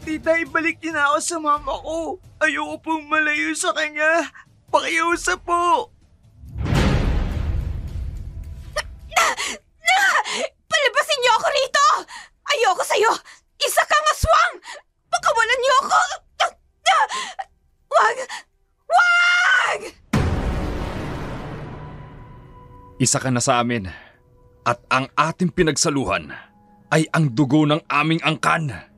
Tita, ibalik niyo na ako sa mama ko. Ayoko pong malayo sa kanya. Pakiusap po. Palabasin niyo ako rito! Ayoko sa'yo! Isa kang aswang! Pakawalan niyo ako! Wag! Wag! Isa ka na sa amin. At ang ating pinagsaluhan ay ang dugo ng aming angkan.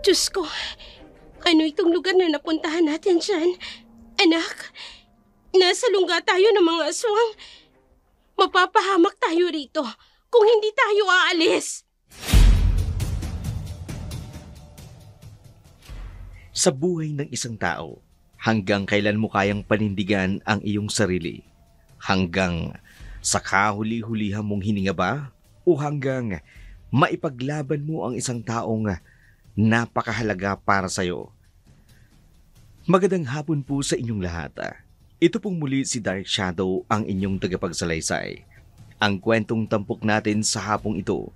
Diyos ko, ano itong lugar na napuntahan natin dyan? Anak, nasa lungga tayo ng mga aswang. Mapapahamak tayo rito kung hindi tayo aalis. Sa buhay ng isang tao, hanggang kailan mo kayang panindigan ang iyong sarili? Hanggang sa kahuli-hulihan mong hininga ba? O hanggang maipaglaban mo ang isang taong napakahalaga para sa'yo? Magandang hapon po sa inyong lahat. Ito pong muli si Dark Shadow, ang inyong tagapagsalaysay. Ang kwentong tampok natin sa hapong ito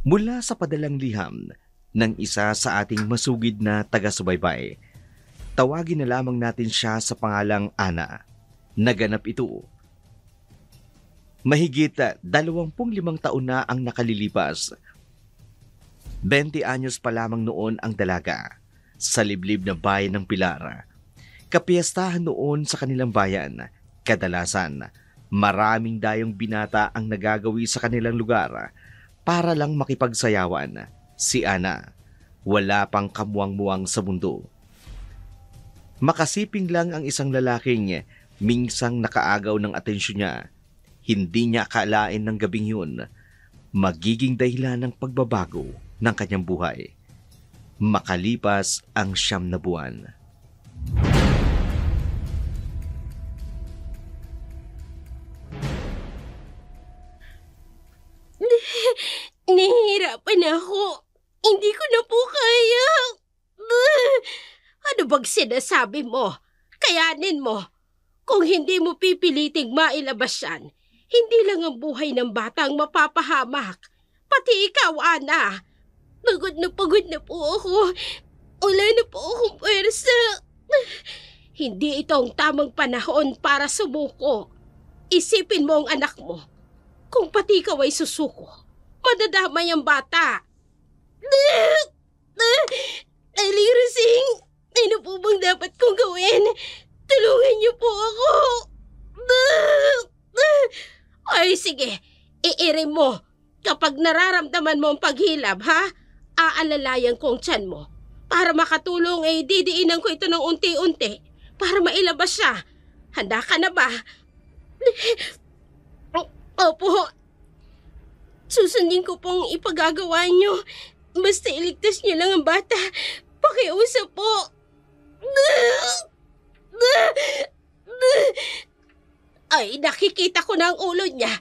mula sa padalang liham ng isa sa ating masugid na taga-subaybay. Tawagin na lamang natin siya sa pangalang Ana. Naganap ito mahigit 25 taon na ang nakalilipas. 20 anyos pa lamang noon ang dalaga sa liblib na bayan ng Pilar. Kapiyastahan noon sa kanilang bayan. Kadalasan, maraming dayong binata ang nagagawi sa kanilang lugar para lang makipagsayawan. Si Ana, wala pang kamuwang-muwang sa mundo. Makasiping lang ang isang lalaking minsang nakaagaw ng atensyon niya. Hindi niya akalain ng gabing yun magiging dahilan ng pagbabago ng kanyang buhay. Makalipas ang 9 na buwan. Nahihirapan ako. Hindi ko na po kaya. Ano bang sinasabi mo? Kayanin mo. Kung hindi mo pipiliting mailabas yan, hindi lang ang buhay ng batang mapapahamak. Pati ikaw, Ana. Pagod na po ako. Wala na po akong pwersa. Hindi ito ang tamang panahon para sumuko. Isipin mo ang anak mo. Kung pati ikaw ay susuko, madadamay ang bata. Aling Rosing, ano po bang dapat kong gawin? Tulungan niyo po ako. Ay, sige. Iirin mo. Kapag nararamdaman mo ang paghilab, ha? Aalalayan ko ang tiyan mo. Para makatulong, didiinan ko ito ng unti-unti. Para mailabas siya. Handa ka na ba? Opo. Susundin ko pong ipagagawa niyo. Basta iligtas niyo lang ang bata. Pakiusap po. Ay, nakikita ko na ang ulo niya.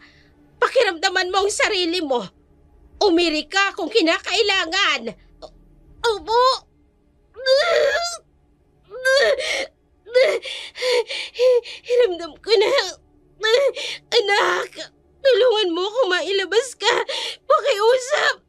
Pakiramdaman mo ang sarili mo. Umiri ka kung kinakailangan. Opo. Hiramdam ko na. Anak, tulungan mo kung mailabas ka. Pakiusap.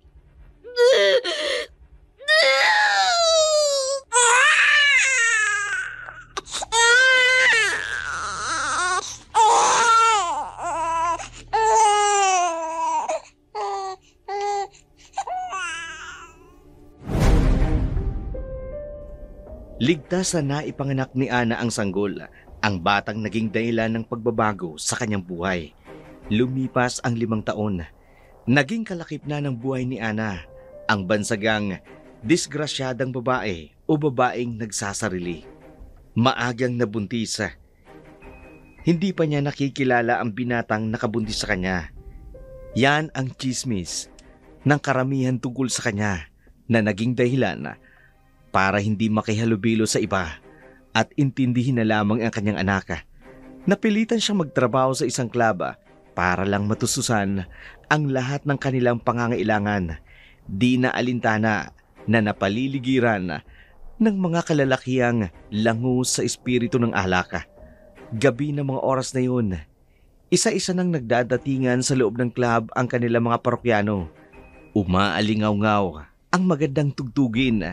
Ligtas na naipanganak ni Ana ang sanggol, ang batang naging dahilan ng pagbabago sa kanyang buhay. Lumipas ang 5 taon. Naging kalakip na ng buhay ni Ana, ang bansagang disgrasyadang babae o babaeng nagsasarili. Maagang nabuntis. Hindi pa niya nakikilala ang binatang nakabuntis sa kanya. Yan ang tsismis ng karamihan tungkol sa kanya na naging dahilan para hindi makihalubilo sa iba at intindihin na lamang ang kanyang anak. Napilitan siyang magtrabaho sa isang klaba para lang matustusan ang lahat ng kanilang pangangailangan. Di na alintana na napaliligiran ng mga kalalakihang lango sa espiritu ng alak. Gabi ng mga oras na yun, isa-isa nang nagdadatingan sa loob ng club ang kanilang mga parokyano. Umaalingaw-ngaw ang magandang tugtugin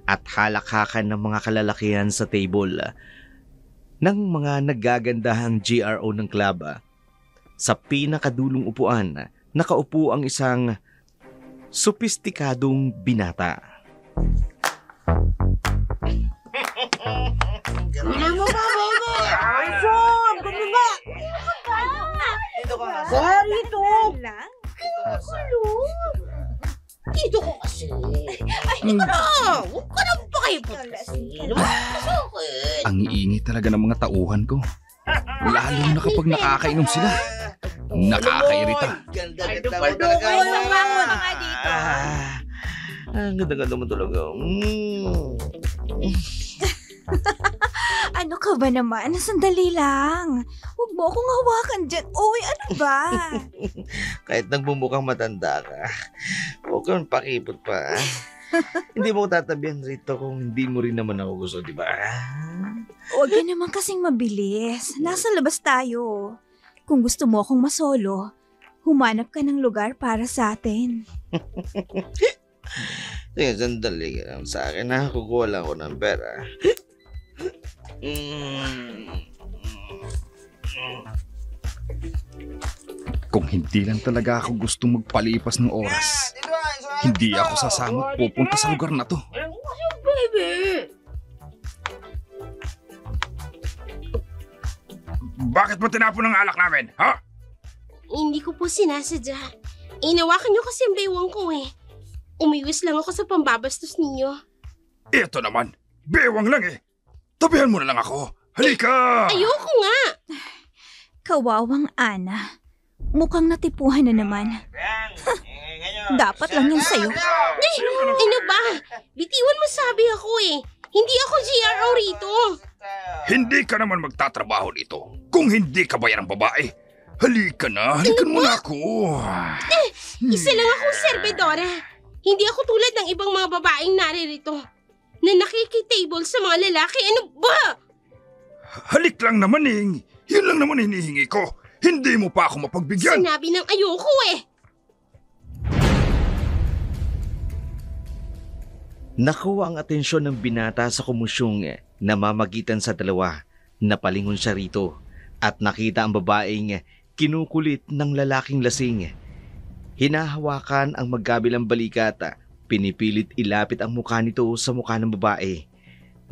at halakhakan ng mga kalalakihan sa table ng mga naggagandahang GRO ng club. Sa pinakadulong upuan, nakaupo ang isang sopistikadong binata. Hindi mo ba, baby? Ay, son! Ganda ba? Dito ka nga. Kaya rito! lang? Dito ko kasi. Ay, hindi ka na! Huwag ka na pakipot kasi. Masakit. Ang iingi talaga ng mga tauhan ko. Lalo na kapag nakakainom sila. Nakakairita. Ganda-ganda mo talaga. Ay, samahan mo na nga dito. Ang ganda-ganda mo talaga. Ano ka ba naman? Sandali lang. Huwag mo akong hawakan dyan. Uy, ano ba? Kahit nagbumukhang matanda ka, huwag kang pakipot pa. Hindi mo ko tatabihan rito kung hindi mo rin naman ako gusto, di ba? Huwag ka naman kasing mabilis. Nasa labas tayo. Kung gusto mo akong masolo, humanap ka ng lugar para sa atin. Sige, sandali ka lang sa akin ha. Kukuha lang ako ng pera. Kung hindi lang talaga ako gustong magpalipas ng oras, hindi ako sasama at pupunta sa lugar na to. Baby! Bakit mo tinapon ang alak namin, ha? Hindi ko po sinasadya. Inawakan niyo kasi ang baywang ko eh. Umiwis lang ako sa pambabastos ninyo. Ito naman, bewang lang eh. Tabihan mo na lang ako. Halika! Ayoko nga! Kawawang Ana. Mukhang natipuhan na naman. Dapat lang yan sa'yo. Ano ba? Bitiwan mo sabi ako eh. Hindi ako GRO rito. Hindi ka naman magtatrabaho dito kung hindi ka bayarang babae. Halika na, halikan mo na ako. Isa lang akong serbedora. Hindi ako tulad ng ibang mga babaeng naririto na nakikitable sa mga lalaki. Ano ba? Halik lang naman eh. Yun lang naman hinihingi ko. Hindi mo pa ako mapagbigyan. Sinabi ng ayoko eh. Nakuha ang atensyon ng binata sa kumusyong namamagitan sa dalawa. Napalingon siya rito at nakita ang babaeng kinukulit ng lalaking lasing. Hinahawakan ang magkabilang balikat, pinipilit ilapit ang mukha nito sa mukha ng babae.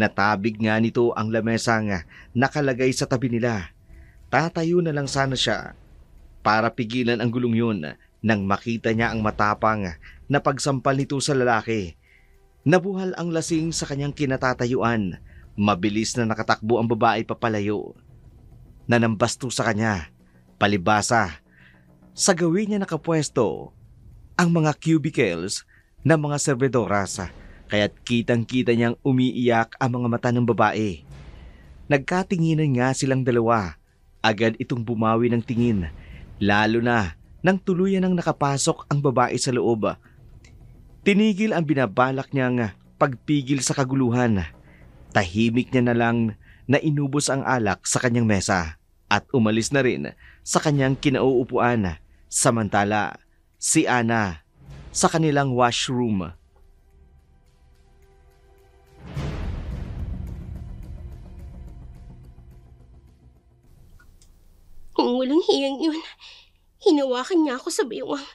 Natabig nga nito ang lamesang nakalagay sa tabi nila. Tatayo na lang sana siya para pigilan ang gulong yun nang makita niya ang matapang na pagsampal nito sa lalaki. Nabuhal ang lasing sa kanyang kinatatayuan. Mabilis na nakatakbo ang babae papalayo. Nanambasto sa kanya, palibasa. Sa gawin niya nakapwesto ang mga cubicles ng mga servedoras, kaya't kitang-kita niyang umiiyak ang mga mata ng babae. Nagkatinginan nga silang dalawa. Agad itong bumawi ng tingin, lalo na nang tuluyan nang nakapasok ang babae sa loob. Tinigil ang binabalak niyang pagpigil sa kaguluhan. Tahimik niya na lang na inubos ang alak sa kanyang mesa at umalis na rin sa kanyang kinauupuan. Samantala, si Ana sa kanilang washroom. Kung walang hiyang yun, hinawakan niya ako sa baywang.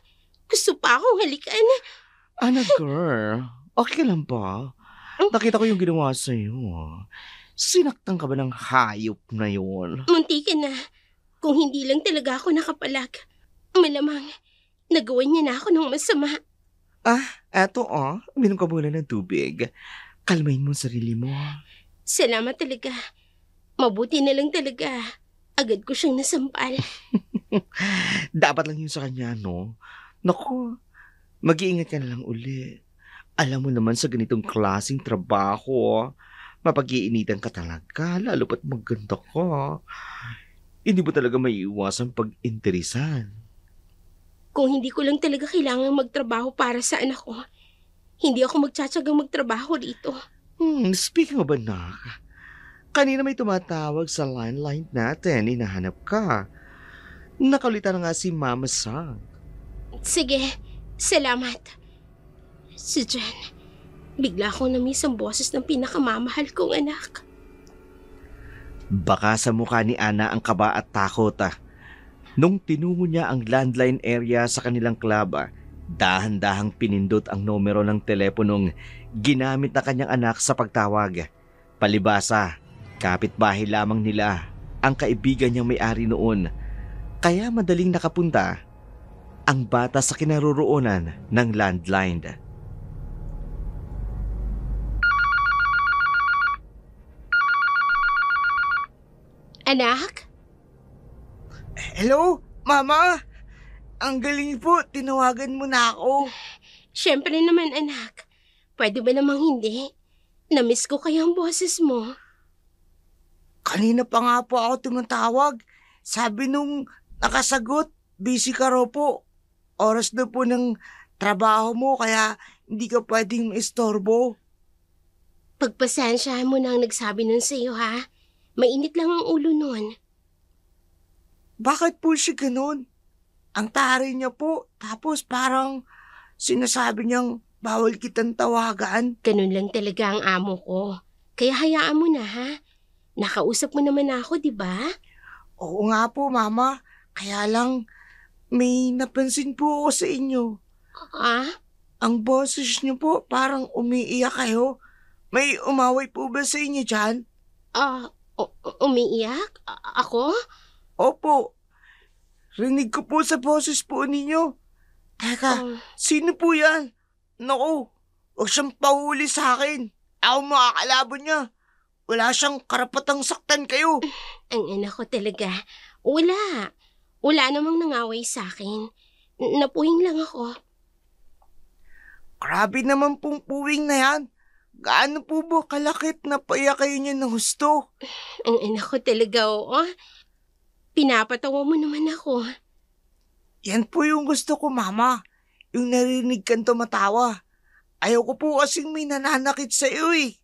Gusto pa akong halikan. Ana girl, okay lang ba? Nakita ko yung ginawa sa'yo. Sinaktan ka ba ng hayop na yun? Munti ka na. Kung hindi lang talaga ako nakapalag, malamang nagawan niya na ako ng masama. Eto minom ka muna ng tubig. Kalmahin mo ang sarili mo. Salamat talaga. Mabuti na lang talaga. Agad ko siyang nasampal. Dapat lang yun sa kanya, no? Naku, mag-iingat ka na lang uli. Alam mo naman sa ganitong klaseng trabaho, mapag-iinitan ka talaga, lalo pat maganda ka. Hindi mo talaga maiiwasan pag-interesan. Kung hindi ko lang talaga kailangan magtrabaho para sa anak ko, hindi ako magtsatsagang magtrabaho dito. Speaking of anak, kanina may tumatawag sa line natin, hinahanap ka. Nakaulitan na nga si Mama Sang. Sige, salamat. Si Jen, bigla akong namiss ang boses ng pinakamamahal kong anak. Baka sa mukha ni Ana ang kaba at takot. Nung tinungo niya ang landline area sa kanilang club, dahan-dahang pinindot ang numero ng teleponong ginamit na kanyang anak sa pagtawag. Palibasa, kapitbahay lamang nila ang kaibigan niyang may-ari noon, kaya madaling nakapunta ang bata sa kinaroroonan ng landline. Anak? Hello, Mama? Ang galing po, tinawagan mo na ako. Siyempre naman, anak. Pwede ba namang hindi? Namiss ko kaya ang boses mo. Kanina pa nga po ako tumatawag. Sabi nung nakasagot, busy ka raw po. Oras na po ng trabaho mo kaya hindi ka pwedeng maistorbo. Pagpasensyahan mo na ang nagsabi nun sa'yo, ha? Mainit lang ang ulo nun. Bakit po siya ganun? Ang taray niya po, tapos parang sinasabi niyang bawal kitang tawagan. Ganun lang talaga ang amo ko. Kaya hayaan mo na, ha? Nakausap mo naman ako, di ba? Oo nga po, Mama. Kaya lang, may napansin po ako sa inyo. Ah? Ang boses niyo po, parang umiiyak kayo. May umaway po ba sa inyo dyan? Umiiyak? Ako? Opo. Rinig ko po sa boses po ninyo. Teka, sino po yan? Naku, huwag siyang pahuli sa akin. Ako makakalaban niya. Wala siyang karapatang saktan kayo. Ang ina ko talaga. Wala. Wala namang nangaway sa akin. Napuwing lang ako. Grabe naman pong puwing na yan. Gaano po ba kalakit na paiyak kayo niya ng husto? Ang ina ko talaga, oo. Pinapatawa mo naman ako. Yan po yung gusto ko, Mama. Yung narinig kang tumatawa. Ayoko po kasing may nananakit sa iyo eh.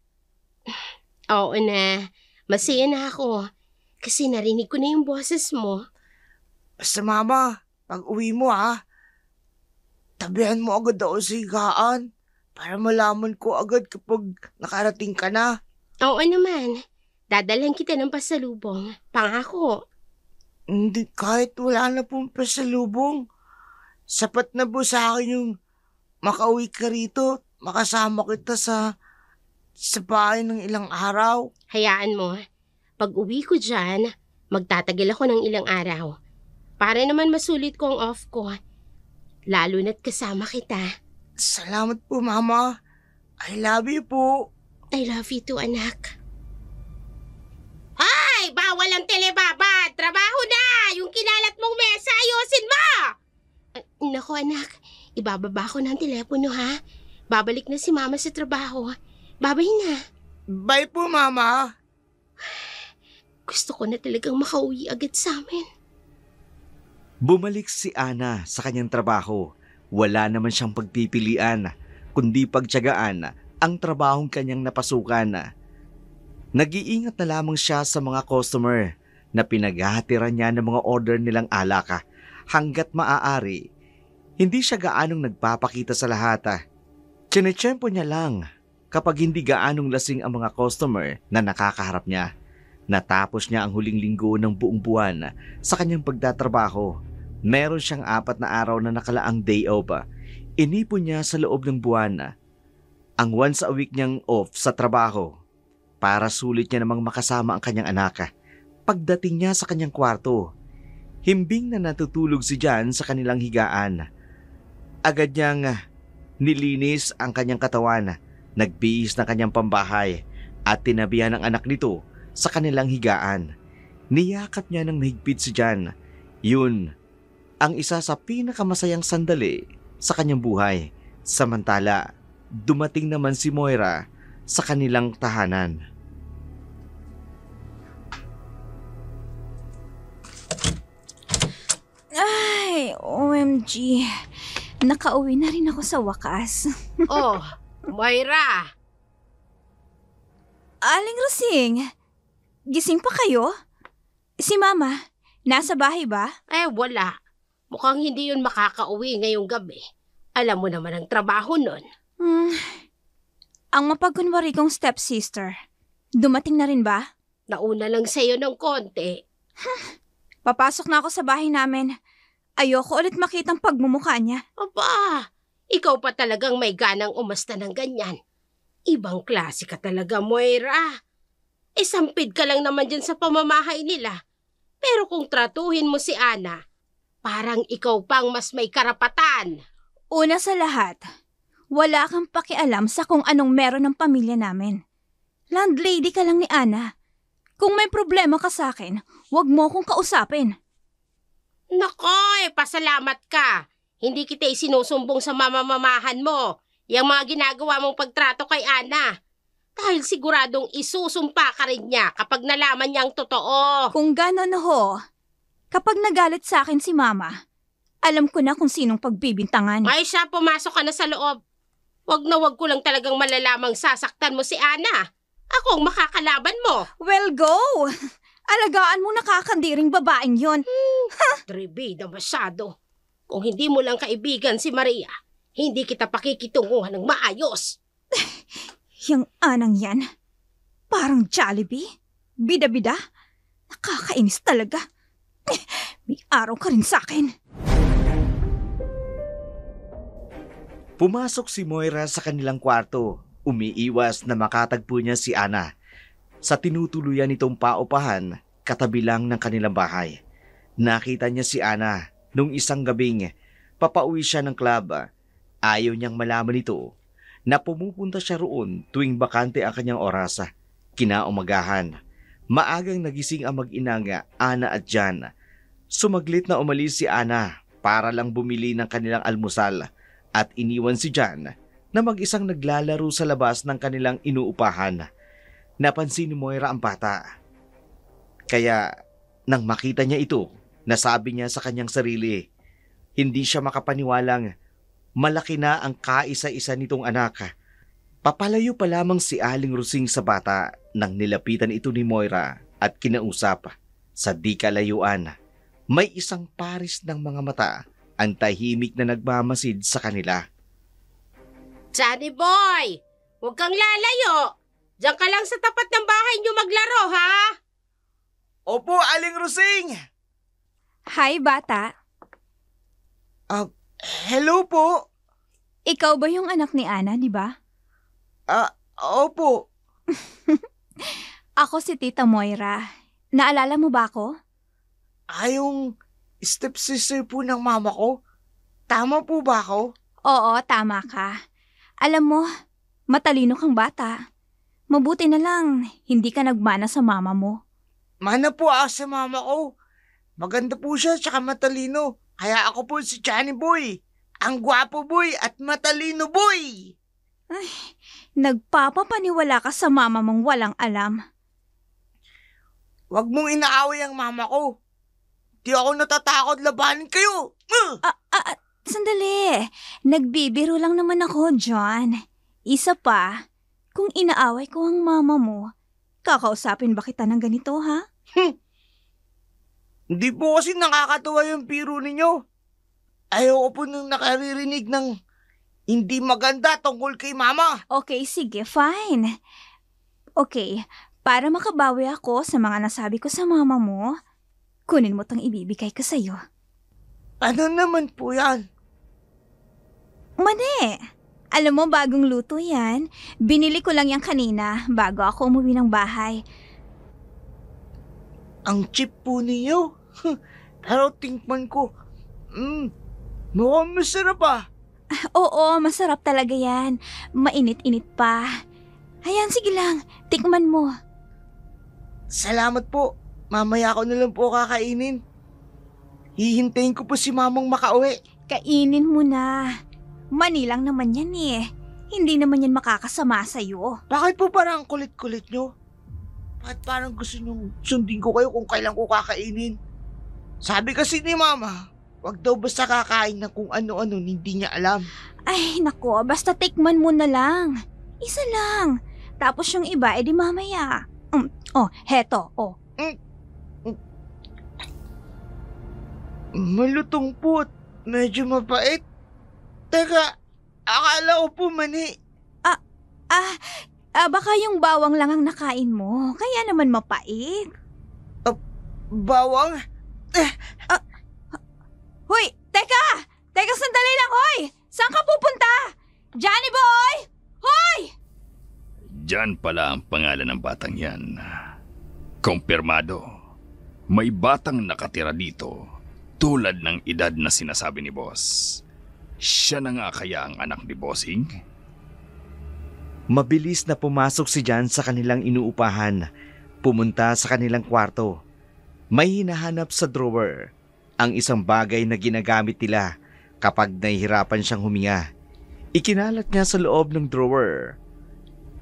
Oo na. Masaya na ako. Kasi narinig ko na yung boses mo. Basta Mama, pag uwi mo tabihan mo agad ako sa higaan para malaman ko agad kapag nakarating ka na. Oo naman. Dadalhan kita ng pasalubong. Pangako. Hindi, kahit wala na pong pasalubong. Sapat na po sa akin yung makauwi ka rito, makasama kita sa bahay ng ilang araw. Hayaan mo. Pag uwi ko dyan, magtatagal ako ng ilang araw. Para naman masulit ko ang off ko. Lalo na't kasama kita. Salamat po, Mama. I love you po. I love you too, anak. Ay, bawal ang telebabad! Trabaho na! Yung kinalat mong mesa, ayusin mo! Naku, anak. Ibababa ko ng telepono, ha? Babalik na si Mama sa trabaho. Babay na. Bye po, Mama. Gusto ko na talagang makauwi agad sa amin. Bumalik si Ana sa kanyang trabaho. Wala naman siyang pagpipilian, kundi pagtiyagaan ang trabahong kanyang napasukan. Nag-iingat na lamang siya sa mga customer na pinaghahatiran niya ng mga order nilang alak hanggat maaari. Hindi siya gaanong nagpapakita sa lahat. Tsinetsyempo niya lang kapag hindi gaanong lasing ang mga customer na nakakaharap niya. Natapos niya ang huling linggo ng buong buwan sa kanyang pagtatrabaho. Meron siyang 4 na araw na nakalaang day off. Inipon niya sa loob ng buwan ang once a week niyang off sa trabaho para sulit niya namang makasama ang kanyang anak. Pagdating niya sa kanyang kwarto, himbing na natutulog si Jan sa kanilang higaan. Agad niyang nilinis ang kanyang katawan, nagbihis ng kanyang pambahay at tinabihan ang anak nito sa kanilang higaan. Niyakap niya ng mahigpit si Jan. Yun ang isa sa pinakamasayang sandali sa kanyang buhay. Samantala, dumating naman si Moira sa kanilang tahanan. Ay, OMG. Nakauwi na rin ako sa wakas. Oh, Moira! Aling Rosing, gising pa kayo? Si Mama, nasa bahay ba? Wala. Mukhang hindi yun makakauwi ngayong gabi. Alam mo naman ang trabaho nun. Hmm, ang mapagkunwari kong stepsister, dumating na rin ba? Nauna lang sa'yo ng konti. Papasok na ako sa bahay namin. Ayoko ulit makitang pagmumukha niya. Aba, ikaw pa talagang may ganang umasta ng ganyan. Ibang klase ka talaga, Moira. Sampid ka lang naman dyan sa pamamahay nila. Pero kung tratuhin mo si Ana, parang ikaw pang mas may karapatan. Una sa lahat, wala kang pakialam sa kung anong meron ng pamilya namin. Landlady ka lang ni Ana. Kung may problema ka sa akin, huwag mo akong kausapin. Nakoy, pasalamat ka. Hindi kita isinusumbong sa mamamamahan mo. Yang mga ginagawa mong pagtrato kay Ana. Dahil siguradong isusumpa ka rin niya kapag nalaman niyang totoo. Kung gano'n ho, kapag nagalit sa akin si Mama, alam ko na kung sinong pagbibintangan. Ay siya, pumasok ka na sa loob. Wag na wag ko lang talagang malalamang sasaktan mo si Ana. Ako ang makakalaban mo. Well, go! Alagaan mo nakakandiring babaeng yon. Tribida masyado. Kung hindi mo lang kaibigan si Maria, hindi kita pakikitunguhan ng maayos. Yang anang yan, parang Jollibee. Bida-bida. Nakakainis talaga. May araw ka rin sa akin. Pumasok si Moira sa kanilang kwarto. Umiiwas na makatagpo niya si Ana. Sa tinutuluyan nitong paupahan, katabi lang ng kanilang bahay. Nakita niya si Ana nung isang gabing papauwi siya ng club. Ayaw niyang malaman ito na pumupunta siya roon tuwing bakante ang kanyang oras. Kinaumagahan, maagang nagising ang mag-inang Ana at Jan. Sumaglit na umalis si Ana para lang bumili ng kanilang almusal at iniwan si Jan na mag-isang naglalaro sa labas ng kanilang inuupahan. Napansin ni Moira ang bata. Kaya nang makita niya ito, nasabi niya sa kanyang sarili, hindi siya makapaniwalang malaki na ang kaisa-isa nitong anak. Papalayo pa lamang si Aling Rusing sa bata nang nilapitan ito ni Moira at kinausap. Sa di kalayuan, may isang paris ng mga mata ang tahimik na nagmamasid sa kanila. Johnny boy, huwag kang lalayo. Diyan ka lang sa tapat ng bahay niyo maglaro, ha? Opo, Aling Rusing! Hi, bata. Hello po. Ikaw ba yung anak ni Ana, di ba? Opo. Ako si Tita Moira. Naalala mo ba ako? Yung stepsister po ng mama ko. Tama po ba ako? Oo, tama ka. Alam mo, matalino kang bata. Mabuti na lang, hindi ka nagmana sa mama mo. Mana po ako sa mama ko. Maganda po siya tsaka matalino. Kaya ako po si Johnny Boy. Ang gwapo boy at matalino boy. Nagpapapaniwala ka sa mama mong walang alam. Huwag mong inaaway ang mama ko. Di ako natatakot labanin kayo. Sandali, nagbibiro lang naman ako, John. Isa pa, kung inaaway ko ang mama mo, kakausapin ba kita ng ganito, ha? Hindi po kasi nakakatawa yung biro ninyo. Ayoko po nung nakaririnig ng hindi maganda tungkol kay mama. Okay, sige, fine. Okay, para makabawi ako sa mga nasabi ko sa mama mo, kunin mo tong ibibigay ko sa'yo. Ano naman po yan? Mani! Alam mo, bagong luto yan. Binili ko lang yan kanina bago ako umuwi ng bahay. Ang cheap po ninyo. Pero tingnan ko, mukhang masarap ah. Oo, masarap talaga yan. Mainit-init pa. Ayan, sige lang. Tikman mo. Salamat po. Mamaya ko na lang po kakainin. Hihintayin ko po si mamang makauwi. Kainin mo na. Mani lang naman yan eh. Hindi naman yan makakasama sa'yo. Bakit po parang kulit-kulit nyo? Bakit parang gusto nyo sundin ko kayo kung kailan ko kakainin? Sabi kasi ni mama, wag daw basta kakain ng kung ano-ano hindi niya alam. Ay, nako, basta tikman mo na lang. Isa lang. Tapos yung iba, edi mamaya. Heto, Malutong po at medyo mapait. Teka, Akala ko po mani. Baka yung bawang lang ang nakain mo. Kaya naman mapait. Bawang? Hoy, teka! Teka, sandali lang, hoy! Saan ka pupunta? Johnny boy! Hoy! Diyan pala ang pangalan ng batang yan. Kumpirmado. May batang nakatira dito tulad ng edad na sinasabi ni Boss. Siya na nga kaya ang anak ni Bossing? Mabilis na pumasok si John sa kanilang inuupahan. Pumunta sa kanilang kwarto. May hinahanap sa drawer. Ang isang bagay na ginagamit nila kapag nahihirapan siyang huminga. Ikinalat niya sa loob ng drawer.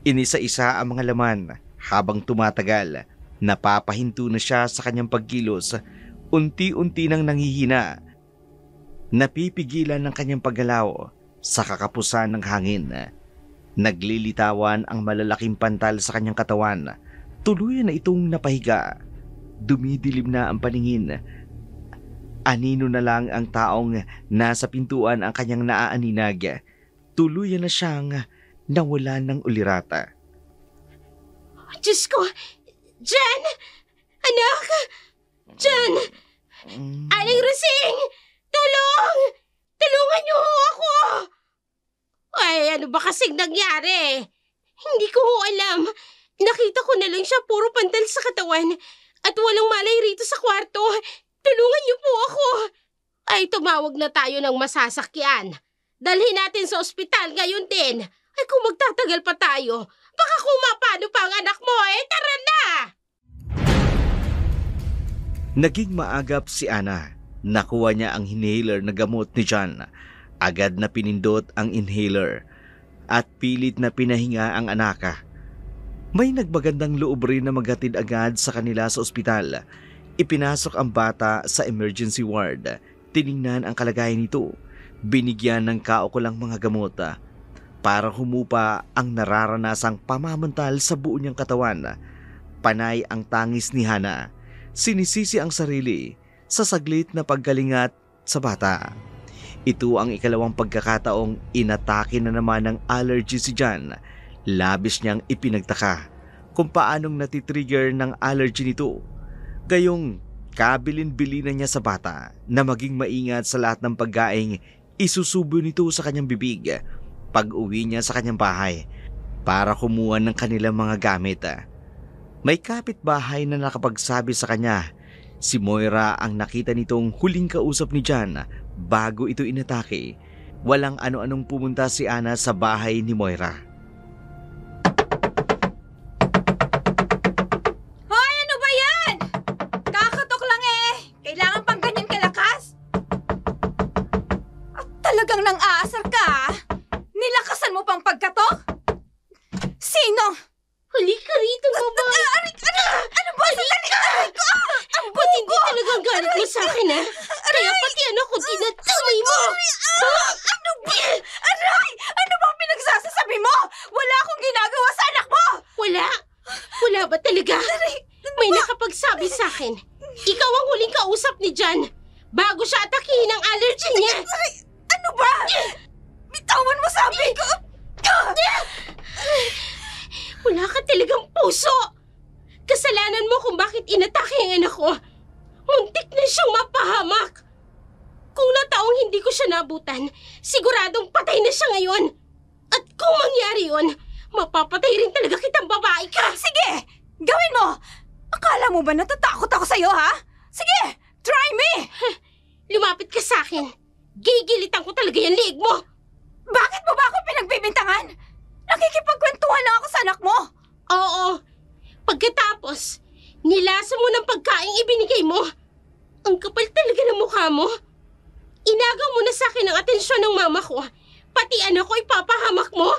Inisa-isa ang mga laman. Habang tumatagal, napapahinto na siya sa kanyang pagkilos. Unti-unti nang nanghihina. Napipigilan ng kanyang paggalaw sa kakapusan ng hangin. Naglilitawan ang malalaking pantal sa kanyang katawan. Tuluyan na itong napahiga. Dumidilim na ang paningin. Anino na lang ang taong nasa pintuan ang kanyang naaaninag. Tuluyan na siyang nawalan ng ulirata. Diyos ko! Jan! Anak! Jan! Aling Rosing! Tulong! Tulungan niyo ho ako! Ay, ano ba kasing nangyari? Hindi ko ho alam. Nakita ko na lang siya puro pantal sa katawan at walang malay rito sa kwarto. Tulungan niyo po ako. Ay, tumawag na tayo ng masasakyan. Dalhin natin sa ospital ngayon din. Ay, kung magtatagal pa tayo, baka kumapano pa ang anak mo tara na! Naging maagap si Ana. Nakuha niya ang inhaler na gamot ni John. Agad na pinindot ang inhaler at pilit na pinahinga ang anak. May nagbagandang loob rin na maghatid agad sa kanila sa ospital. Ipinasok ang bata sa emergency ward. Tiningnan ang kalagayan nito. Binigyan ng kaukulang mga gamot para humupa ang nararanasang pamamantal sa buo niyang katawan. Panay ang tangis ni Hana. Sinisisi ang sarili sa saglit na paggalingat sa bata. Ito ang ikalawang pagkakataong inatake na naman ng allergy si John. Labis niyang ipinagtaka kung paanong natitrigger ng allergy nito. Gayong kabilin-bilinan niya sa bata na maging maingat sa lahat ng pagkaing isusubo nito sa kanyang bibig pag-uwi niya sa kanyang bahay para kumuha ng kanilang mga gamit. May kapitbahay na nakapagsabi sa kanya, si Moira ang nakita nitong huling kausap ni John bago ito inatake. Walang ano-anong pumunta si Ana sa bahay ni Moira. Hoy, ano ba yan? Kakatok lang Kailangan pang ganyan kalakas? At talagang nang-aasar ka Nilakasan mo pang pagkatok? Sino? Huli ka rito, babae. Ano ba? Aray ko! Ba't hindi talagang galit mo sa akin, Kaya pati anak ko dinadamay mo. Ano ba? Aray! Ano ba pinagsasasabi mo? Wala akong ginagawa sa anak mo! Wala? Wala ba talaga? May nakapagsabi sa akin. Ikaw ang huling kausap ni John bago siya atakihin ang allergy niya. Ano ba? Bitawan mo sabi ko! Wala ka talagang puso. Kasalanan mo kung bakit inatake ang anak ko. Muntik na siyang mapahamak. Kung nataong hindi ko siya nabutan, siguradong patay na siya ngayon. At kung mangyari yun, mapapatay rin talaga kitang babae ka. Sige! Gawin mo! Akala mo ba natatakot ako sa'yo, ha? Sige! Try me! Lumapit ka sa akin. Gigilitan ko talaga yung liig mo. Bakit mo ba ako pinagbibintangan? Nakikipagkwentuhan lang ako sa anak mo. Oo. Pagkatapos, nilaso mo ng pagkaing ibinigay mo. Ang kapal talaga ng mukha mo. Inagaw mo na sa akin ang atensyon ng mama ko. Pati anak ko ipapahamak mo.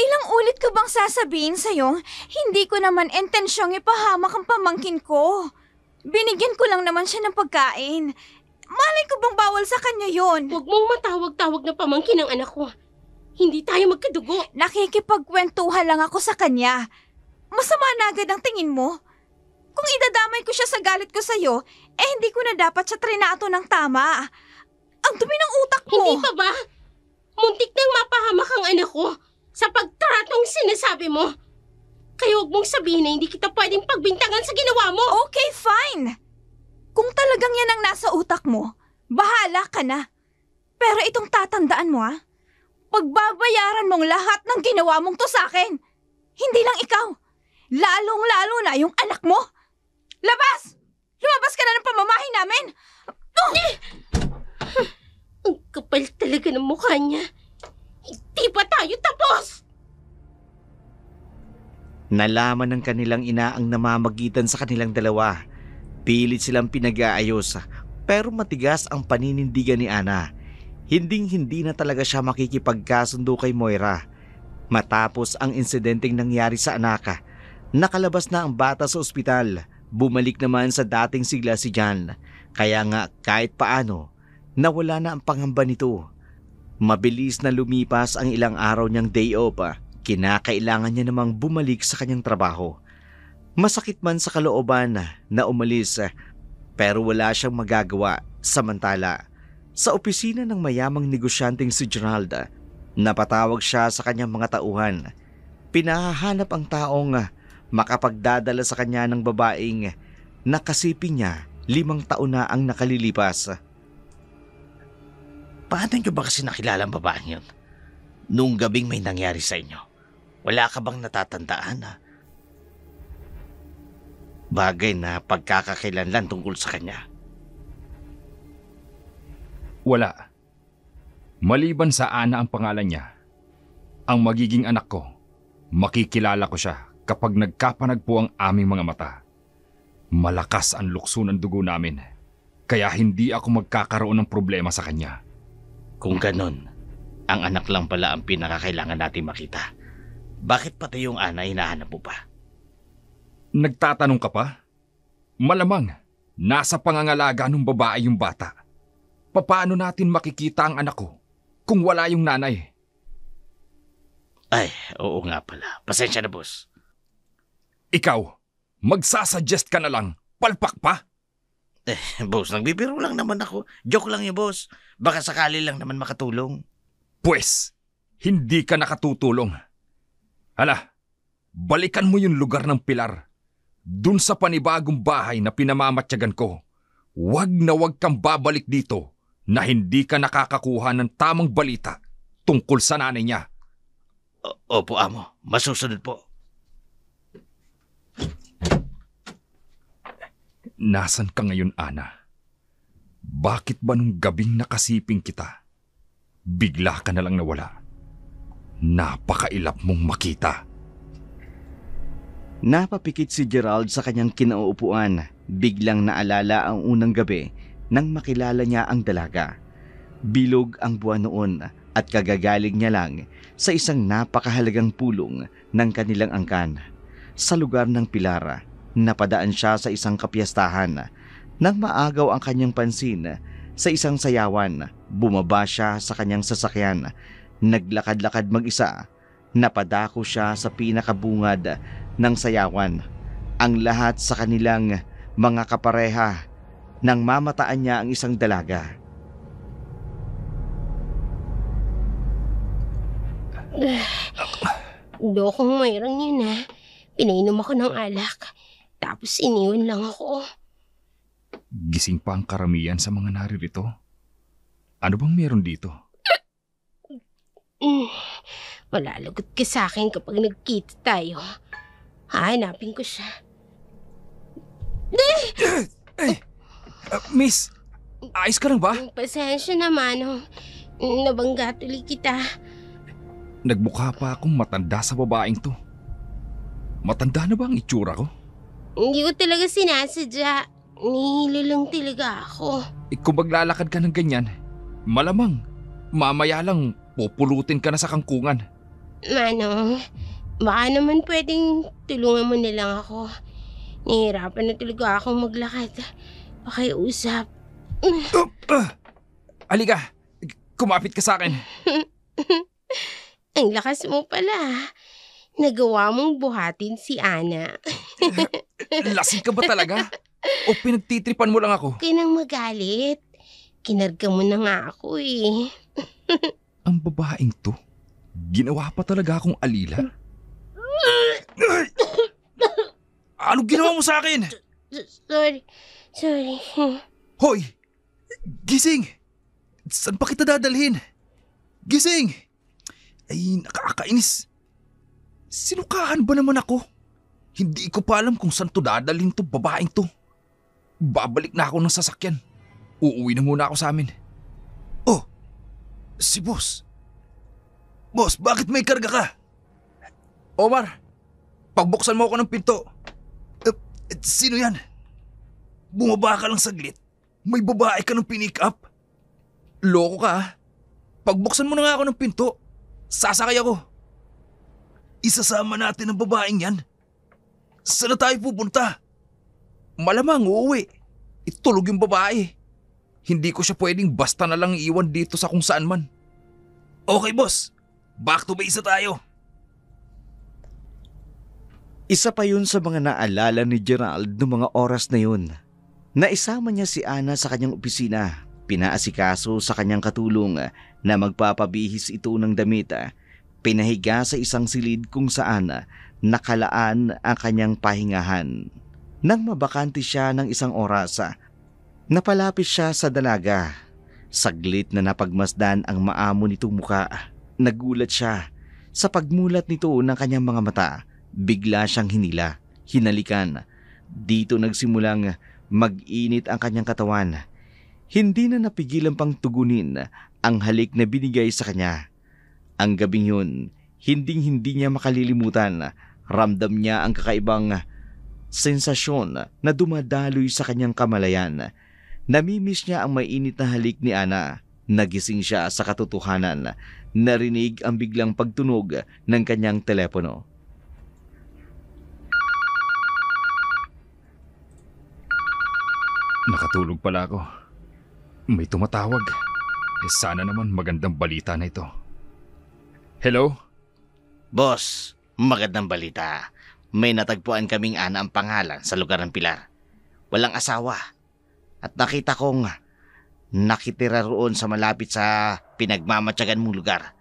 Ilang ulit ko bang sasabihin sa'yo, hindi ko naman intensyong ipahamak ang pamangkin ko. Binigyan ko lang naman siya ng pagkain. Malay ko bang bawal sa kanya yon? Huwag mong matawag-tawag na pamangkin ng anak ko. Hindi tayo magkadugo. Nakikipagkwentuhan lang ako sa kanya. Masama na agad ang tingin mo. Kung idadamay ko siya sa galit ko sa'yo, hindi ko na dapat siya trinato ng tama. Ang dumi ng utak mo. Hindi pa ba? Muntik nang ako sa pagtratong sinasabi mo. Kaya huwag mong sabihin na hindi kita pwedeng pagbintangan sa ginawa mo. Okay, fine. Kung talagang yan ang nasa utak mo, bahala ka na. Pero itong tatandaan mo pagbabayaran mong lahat ng ginawa mong to sa akin. Hindi lang ikaw. Lalong-lalo na yung anak mo. Labas! Lumabas ka na ng pamamahay namin! Ang kapal talaga ng mukha niya. Hindi pa tayo tapos! Nalaman ng kanilang ina ang namamagitan sa kanilang dalawa. Pilit silang pinag-aayos, pero matigas ang paninindigan ni Ana. Hinding-hindi na talaga siya makikipagkasundo kay Moira. Matapos ang insidenteng nangyari sa anak, nakalabas na ang bata sa ospital. Bumalik naman sa dating sigla si John. Kaya nga kahit paano, nawala na ang pangamba nito. Mabilis na lumipas ang ilang araw niyang day off. Kinakailangan niya namang bumalik sa kanyang trabaho. Masakit man sa kalooban na umalis, pero wala siyang magagawa. Samantala, sa opisina ng mayamang negosyanteng si Gerald, napatawag siya sa kanyang mga tauhan. Pinahahanap ang taong makapagdadala sa kanya ng babaeng nakasiping niya 5 taon na ang nakalilipas. Paano niyo ba kasi nakilala ang babaeng yun? Noong gabing may nangyari sa inyo, wala ka bang natatandaan bagay na pagkakakilanlan tungkol sa kanya? Wala. Maliban sa Ana ang pangalan niya, ang magiging anak ko, makikilala ko siya kapag nagkapanagpo ang aming mga mata. Malakas ang lukso ng dugo namin, kaya hindi ako magkakaroon ng problema sa kanya. Kung ganon, ang anak lang pala ang pinakakailangan natin makita. Bakit pati yung Ana hinahanap mo pa? Nagtatanong ka pa? Malamang, nasa pangangalaga ng babae yung bata. Paano natin makikita ang anak ko kung wala yung nanay? Ay, oo nga pala. Pasensya na, boss. Ikaw, magsasuggest ka na lang. Palpak pa? Boss, nagbibiro lang naman ako. Joke lang yun, boss. Baka sakali lang naman makatulong. Pwes, hindi ka nakatutulong. Hala, balikan mo yung lugar ng Pilar. Dun sa panibagong bahay na pinamamatyagan ko. Wag na wag kang babalik dito na hindi ka nakakakuha ng tamang balita tungkol sa nanay niya. Opo, amo. Masusunod po. Nasaan ka ngayon, Ana? Bakit ba nung gabing nakasiping kita, bigla ka na lang nawala? Napakailap mong makita. Napapikit si Gerald sa kanyang kinauupuan. Biglang naalala ang unang gabi nang makilala niya ang dalaga. Bilog ang buwan noon at kagagaling niya lang sa isang napakahalagang pulong ng kanilang angkan. Sa lugar ng Pilar, napadaan siya sa isang kapiyastahan. Nang maagaw ang kanyang pansin sa isang sayawan, bumaba siya sa kanyang sasakyan. Naglakad-lakad mag-isa. Napadako siya sa pinakabungad ng sayawan. Ang lahat sa kanilang mga kapareha nang mamataan niya ang isang dalaga. Lokong Moirang yun Pinainom ako ng alak. Tapos iniwan lang ako. Gising pa ang karamihan sa mga naririto. Ano bang meron dito? Malalagot ka sa akin kapag nagkita tayo. Hahanapin ko siya. Miss, ayos ka lang ba? Pasensya naman. Nabangga tuloy kita. Nagmukha pa akong matanda sa babaeng to. Matanda na ba ang itsura ko? Hindi ko talaga sinasadya. Nihilo lang talaga ako. Kung maglalakad ka ng ganyan, malamang mamaya lang pupulutin ka na sa kangkungan. Manong, baka naman pwedeng tulungan mo na lang ako. Nahihirapan na talaga akong maglakad. Pakiusap. Halika, kumapit ka sa akin. Ang lakas mo pala. Nagawa mong buhatin si Ana. Lasing ka ba talaga? O pinagtitripan mo lang ako? Huwag ka nang magalit. Kinarga mo na nga ako Ang babaeng to, Ginawa pa talaga akong alila? Anong ginawa mo sa akin? Sorry. Hoy! Gising! Saan pa kita dadalhin? Gising! Ay, nakakainis. Sinukaan ba naman ako? Hindi ko pa alam kung saan to dadalhin to babaeng to. Babalik na ako ng sasakyan. Uuwi na muna ako sa amin. Oh! Si boss. Boss, bakit may karga ka? Omar, pagbuksan mo ako ng pinto. Sino yan? Bumaba ka lang saglit. May babae ka ng pinick up. Loko ka ha? Pagbuksan mo na nga ako ng pinto, sasakay ako. Isasama natin ang babaeng yan. Saan na tayo pupunta? Malamang uuwi. Itulog yung babae. Hindi ko siya pwedeng basta na lang iwan dito sa kung saan man. Okay boss, back to base tayo. Isa pa yun sa mga naalala ni Gerald noong mga oras na yun. Naisama niya si Ana sa kanyang opisina. Pinaasikaso sa kanyang katulong na magpapabihis ito ng damit. Pinahiga sa isang silid kung saan nakalaan ang kanyang pahingahan. Nang mabakante siya ng isang oras, napalapit siya sa dalaga. Saglit na napagmasdan ang maamo nitong muka. Nagulat siya. Sa pagmulat nito ng kanyang mga mata, bigla siyang hinalikan. Dito nagsimulang mag-init ang kanyang katawan. Hindi na napigilan pang tugunin ang halik na binigay sa kanya. Ang gabing yun, hindi niya makalilimutan. Ramdam niya ang kakaibang sensasyon na dumadaloy sa kanyang kamalayan. Namimiss niya ang mainit na halik ni Ana. Nagising siya sa katotohanan. Narinig ang biglang pagtunog ng kanyang telepono. Nakatulog pala ako. May tumatawag. Sana naman magandang balita na ito. Hello? Boss, magandang balita. May natagpuan kaming Ana ang pangalan sa lugar ng Pilar. Walang asawa. At nakita kong nakitira roon sa malapit sa pinagmamatyagan mong lugar.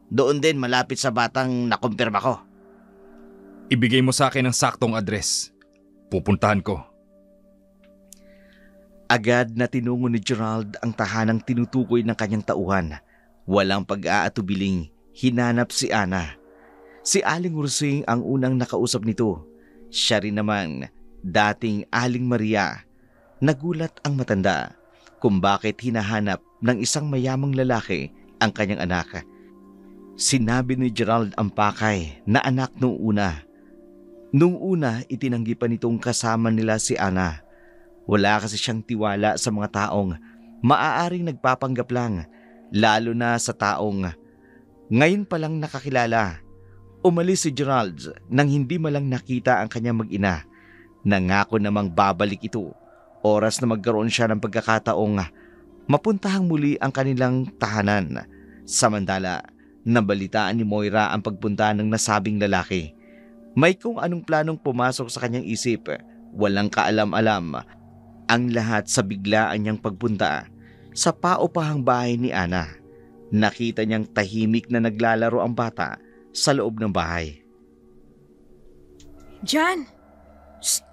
Doon din malapit sa batang nakumpirma ko. Ibigay mo sa akin ang saktong address. Pupuntahan ko. Agad na tinungo ni Gerald ang tahanang tinutukoy ng kanyang tauhan. Walang pag-aatubiling, hinanap si Ana. Si Aling Ursing ang unang nakausap nito. Siya rin naman, dating Aling Maria. Nagulat ang matanda kung bakit hinahanap ng isang mayamang lalaki ang kanyang anak. Sinabi ni Gerald ang pakay na anak noong una. Noong una, itinanggi pa nitong kasama nila si Ana. Wala kasi siyang tiwala sa mga taong maaaring nagpapanggap lang, lalo na sa taong ngayon palang nakakilala. Umalis si Gerald nang hindi malang nakita ang kanyang mag-ina. Nangako namang babalik ito, oras na magkaroon siya ng pagkakataong mapuntahang muli ang kanilang tahanan. Samantala, nabalitaan ni Moira ang pagpunta ng nasabing lalaki. May kung anong planong pumasok sa kanyang isip, walang kaalam-alam. Ang lahat sa biglaan niyang pagpunta sa paupahang bahay ni Ana. Nakita niyang tahimik na naglalaro ang bata sa loob ng bahay. Jan! Shh!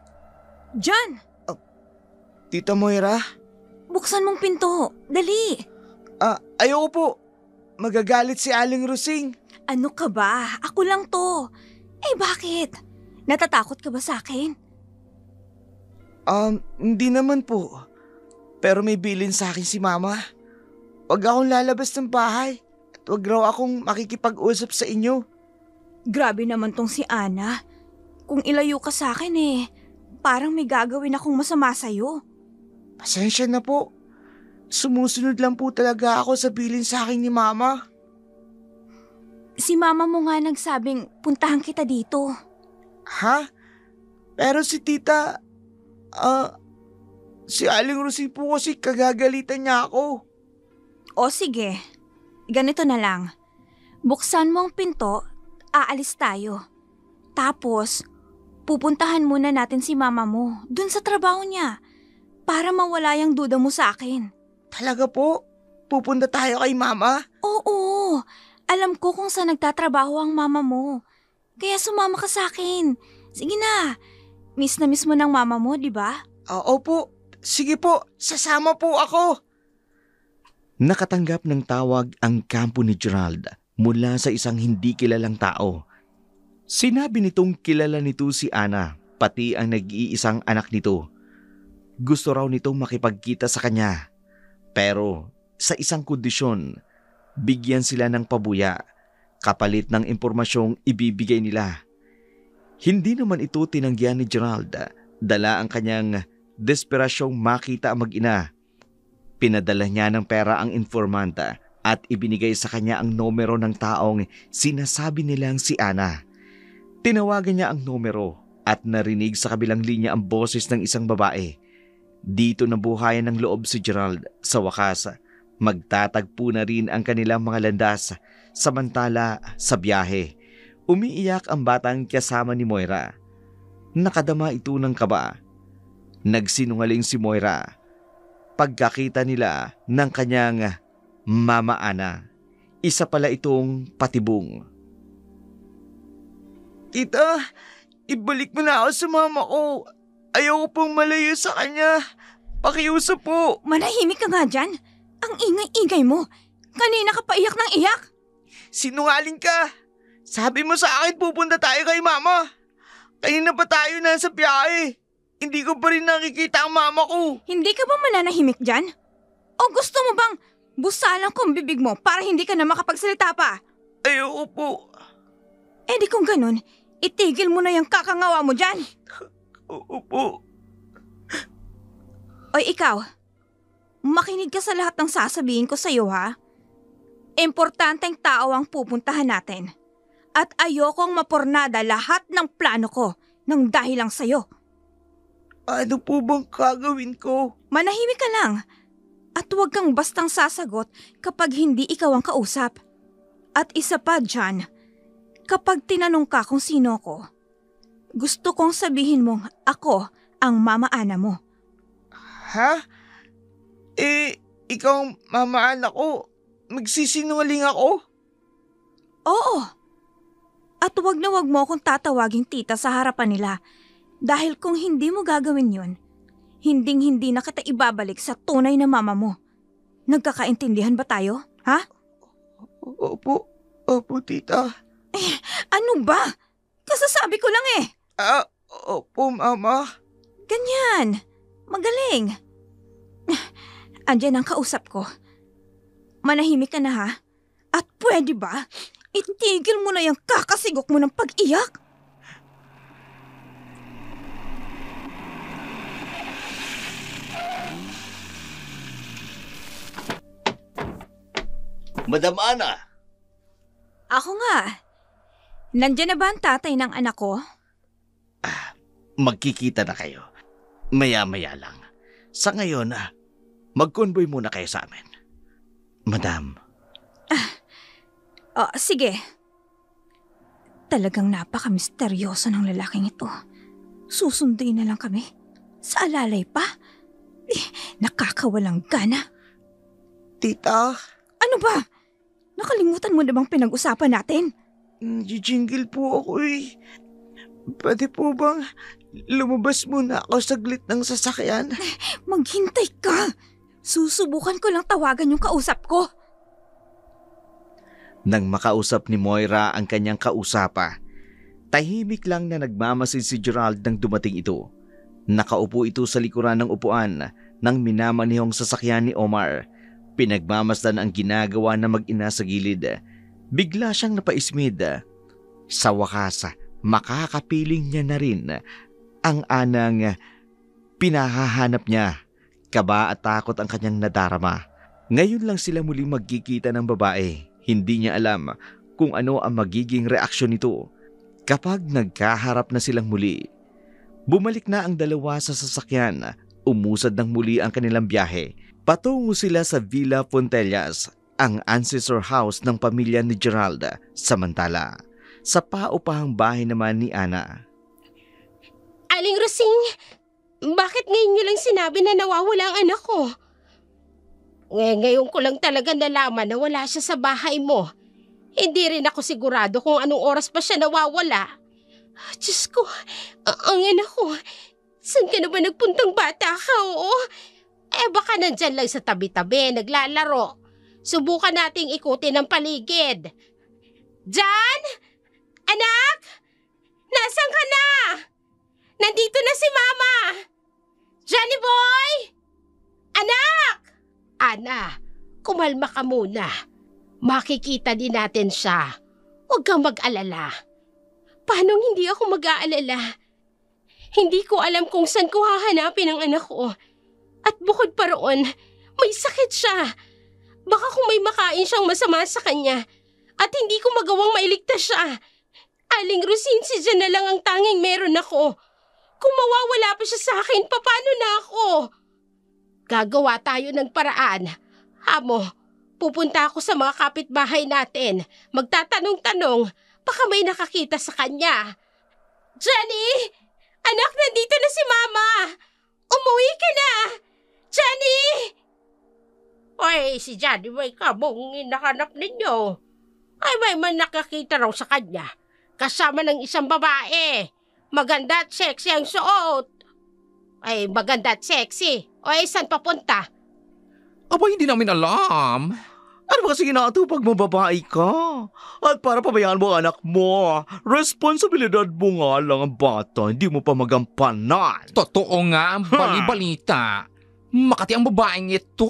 Jan! Tita Moira? Buksan mong pinto. Dali! Ayoko po. Magagalit si Aling Rusing. Ano ka ba? Ako lang to. Eh bakit? Natatakot ka ba sa akin? Hindi naman po. Pero may bilin sa akin si Mama. Huwag akong lalabas ng bahay. At huwag raw akong makikipag-usap sa inyo. Grabe naman tong si Ana. Kung ilayo ka sa akin parang may gagawin akong masama sa'yo. Pasensya na po. Sumusunod lang po talaga ako sa bilin sa akin ni Mama. Si Mama mo nga nagsabing puntahan kita dito. Ha? Pero si Tita... si Aling Rusing po kasi kagagalitan niya ako. O sige, ganito na lang. Buksan mo ang pinto, aalis tayo. Tapos, pupuntahan muna natin si Mama mo dun sa trabaho niya para mawala yung duda mo sa akin. Talaga po? Pupunta tayo kay Mama? Oo, Alam ko kung saan nagtatrabaho ang mama mo. Kaya sumama ka sa akin. Sige na. Miss na miss mo ng mama mo, di ba? Opo, sige po, sasama po ako. Nakatanggap ng tawag ang kampo ni Gerald mula sa isang hindi kilalang tao. Sinabi nitong kilala nito si Ana, pati ang nag-iisang anak nito. Gusto raw nitong makipagkita sa kanya. Pero sa isang kondisyon, bigyan sila ng pabuya kapalit ng impormasyong ibibigay nila. Hindi naman ito tinanggihan ni Gerald. Dala ang kanyang desperasyong makita ang mag-ina. Pinadala niya ng pera ang informanta at ibinigay sa kanya ang numero ng taong sinasabi nilang si Ana. Tinawagan niya ang numero at narinig sa kabilang linya ang boses ng isang babae. Dito nabuhayan ng loob si Gerald. Sa wakas, magtatagpo na rin ang kanilang mga landas. Samantala sa biyahe, umiiyak ang batang kasama ni Moira. Nakadama ito ng kaba. Nagsinungaling si Moira pagkakita nila ng kanyang Mama Ana. Isa pala itong patibong. Tita, ibalik mo na ako sa mama ko. Ayoko pong malayo sa kanya. Pakiusap po. Manahimik ka nga dyan. Ang ingay-ingay mo. Kanina ka pa iyak ng iyak. Sinungaling ka. Sabi mo sa akin pupunta tayo kay mama. Kanina pa tayo nasa biyahe. Hindi ko pa rin nakikita ang mama ko. Hindi ka ba mananahimik dyan? O gusto mo bang busalang ko ang bibig mo para hindi ka na makapagsalita pa? Ayoko po. Eh di kung ganun, itigil mo na yung kakangawa mo dyan. Oo po. Oy ikaw, makinig ka sa lahat ng sasabihin ko sa'yo ha. Importanteng tao ang pupuntahan natin. At ayokong mapornada lahat ng plano ko nang dahil lang sa'yo. Ano po bang gagawin ko? Manahimik ka lang. At huwag kang bastang sasagot kapag hindi ikaw ang kausap. At isa pa dyan, kapag tinanong ka kung sino ko, gusto kong sabihin mong ako ang Mama Ana mo. Ha? Ikaw ang mama anak ko. Magsisinungaling ako? Oo. At wag na wag mo akong tatawaging tita sa harapan nila. Dahil kung hindi mo gagawin yun, hinding-hindi na kita ibabalik sa tunay na mama mo. Nagkakaintindihan ba tayo? Ha? Opo, tita. Ano ba? Kasasabi ko lang eh. Opo, mama. Ganyan. Magaling. Andyan ang kausap ko. Manahimik ka na ha? At pwede ba? Itigil mo na yung kakasigok mo ng pag-iyak. Madam Ana! Ako nga. Nandyan na ba ang tatay ng anak ko? Magkikita na kayo. Maya-maya lang. Sa ngayon, mag-convoy muna kayo sa amin. Madam. Sige. Talagang napaka-misteryoso ng lalaking ito. Susunduin na lang kami. Sa alalay pa. Nakakawalang gana. Tita? Ano ba? Nakalimutan mo na bang pinag-usapan natin? Jingle po ako eh. Pwede po bang lumabas muna ako saglit ng sasakyan? Maghintay ka. Susubukan ko lang tawagan yung kausap ko. Nang makausap ni Moira ang kanyang kausapa, tahimik lang na nagmamasid si Gerald nang dumating ito. Nakaupo ito sa likuran ng upuan ng minamanihong sasakyan ni Omar. Pinagmamasdan ang ginagawa na mag-ina sa gilid. Bigla siyang napaismid. Sa wakas, makakapiling niya na rin ang anang pinahahanap niya. Kaba at takot ang kanyang nadarama. Ngayon lang sila muling magkikita ng babae. Hindi niya alam kung ano ang magiging reaksyon nito kapag nagkaharap na silang muli. Bumalik na ang dalawa sa sasakyan. Umusad ng muli ang kanilang biyahe. Patungo sila sa Villa Fontellas, ang ancestor house ng pamilya ni Gerald. Samantala, sa paupahang bahay naman ni Ana. Aling Rosing, bakit ngayon niyo lang sinabi na nawawala ang anak ko? Ngayon ko lang talaga nalaman na wala siya sa bahay mo. Hindi rin ako sigurado kung anong oras pa siya nawawala. Diyos ko, ang ina ko. Saan ka na ba nagpuntang bata ka, oo? Baka nandyan lang sa tabi-tabi, naglalaro. Subukan nating ikutin ang paligid. Jan? Anak? Nasaan ka na? Nandito na si Mama! Johnny boy! Anak! Ana, kumalma ka muna. Makikita din natin siya. Huwag kang mag-alala. Paano hindi ako mag-aalala? Hindi ko alam kung saan ko hahanapin ang anak ko. At bukod pa roon, may sakit siya. Baka kung may makain siyang masama sa kanya at hindi ko magawang mailigtas siya. Aling Rosine, si Jan na lang ang tanging meron ako. Kung mawawala pa siya sa akin, paano na ako? Gagawa tayo ng paraan. Amo, pupunta ako sa mga kapitbahay natin. Magtatanong-tanong, baka may nakakita sa kanya. Jenny! Anak, nandito na si Mama! Umuwi ka na! Jenny! Oy, si Johnny, may kabong hinahanap ninyo. Ay, may nakakita raw sa kanya. Kasama ng isang babae. Maganda at sexy ang suot. Ay, maganda at sexy. Oy, saan papunta? Aba, hindi namin alam. Ano ba kasi ginatupag mo, babae ka? At para pabayaan mo ang anak mo, responsibilidad mo nga lang ang bata, hindi mo pa magampanan. Totoo nga ang bali-balita. Makati ang babaeng ito.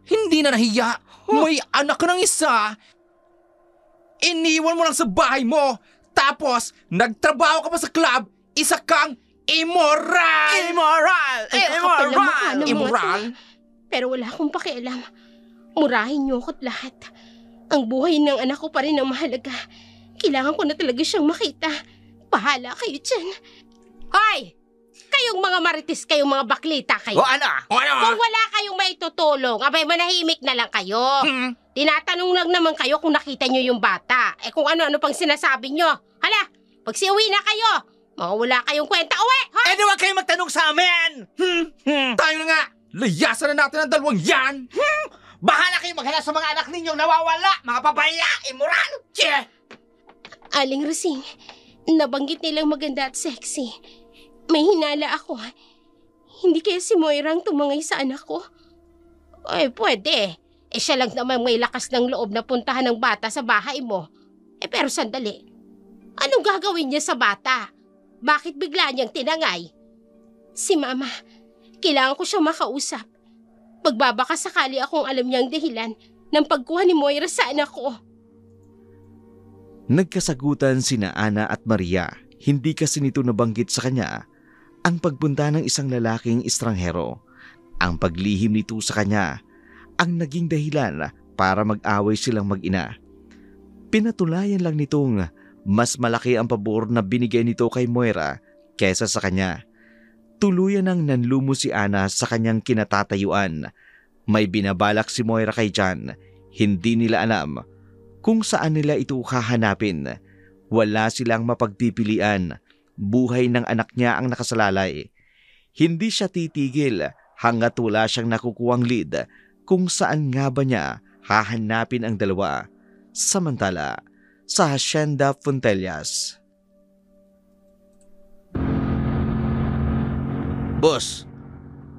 Hindi na nahiya. May anak ka ng isa. Iniwan mo lang sa bahay mo. Tapos, nagtrabaho ka pa sa club. Isa kang immoral! Immoral! Ay, kakapal na mukha ng mga Immoral? to. Pero wala akong pakialam. Murahin niyo ako't lahat. Ang buhay ng anak ko pa rin ang mahalaga. Kailangan ko na talaga siyang makita. Bahala kayo dyan. Hoy! Kayong mga maritis, kayong mga baklita kayo. O ano? Kung wala kayong maitutulong, abay manahimik na lang kayo. Tinatanong lang naman kayo kung nakita nyo yung bata. Kung ano-ano pang sinasabi nyo. Hala, pagsiuwi na kayo, mawala kayong kwenta. Uwi! Hoy! Di wag kayong magtanong sa amin! Tayo na nga! Layasan na natin ang dalawang yan! Bahala kayong maghanap sa mga anak ninyong nawawala, mga papaya, immoral! Aling Rosing, nabanggit nilang maganda at sexy. May hinala ako. Hindi kaya si Moira ang tumangay sa anak ko? Ay, pwede. Siya lang naman may lakas ng loob na puntahan ng bata sa bahay mo. Pero sandali. Anong gagawin niya sa bata? Bakit bigla niyang tinangay? Si Mama, kailangan ko siyang makausap. Magbabaka sakali akong alam niyang dahilan ng pagkuha ni Moira sa anak ko. Nagkasagutan sina Ana at Maria. Hindi kasi nito nabanggit sa kanya ang pagpunta ng isang lalaking estranghero. Ang paglihim nito sa kanya ang naging dahilan para mag-away silang mag-ina. Pinatulayan lang nitong mas malaki ang pabor na binigay nito kay Moira kaysa sa kanya. Tuluyan nang nanlumo si Ana sa kanyang kinatatayuan. May binabalak si Moira kay Jan. Hindi nila alam kung saan nila ito hahanapin. Wala silang mapagpipilian. Buhay ng anak niya ang nakasalalay. Hindi siya titigil hanggat wala siyang nakukuhang lead kung saan nga ba niya hahanapin ang dalawa. Samantala, sa Hacienda Fontellas. Boss,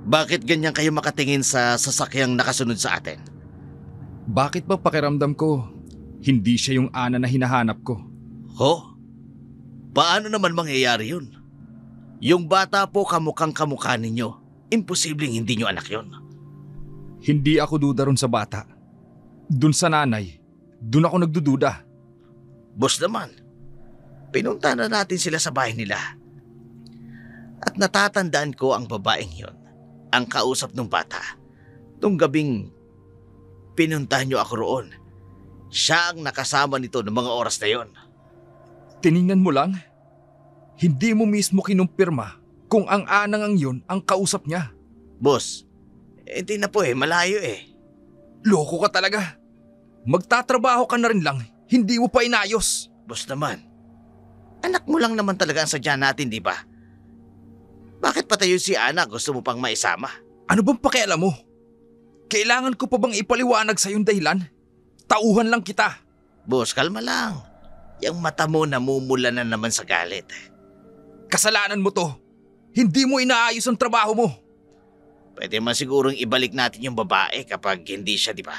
bakit ganyan kayo makatingin sa sasakyang nakasunod sa atin? Bakit ba pakiramdam ko hindi siya yung Ana na hinahanap ko? Ho? Paano naman mangyayari yun? Yung bata po kamukhang kamukha ninyo. Imposibleng hindi nyo anak yun. Hindi ako duda ron sa bata. Dun sa nanay, dun ako nagdududa. Boss naman, pinunta na natin sila sa bahay nila. At natatandaan ko ang babaeng yun, ang kausap ng bata. Nung gabing pinuntahan nyo ako roon, siya ang nakasama nito ng mga oras na yon. Tiningnan mo lang? Hindi mo mismo kinumpirma kung ang anang ang yun ang kausap niya. Boss, hindi na po malayo Loko ka talaga. Magtatrabaho ka na rin lang, hindi mo pa inayos. Boss naman, anak mo lang naman talaga ang sadya natin, di ba? Bakit pa tayo si Ana gusto mo pang maisama? Ano bang pakialam mo? Kailangan ko pa bang ipaliwanag sa yung dahilan? Tauhan lang kita. Boss, kalma lang. Yung mata mo namumula na naman sa galit. Kasalanan mo to. Hindi mo inaayos ang trabaho mo. Pwede man sigurong ibalik natin yung babae kapag hindi siya, di ba?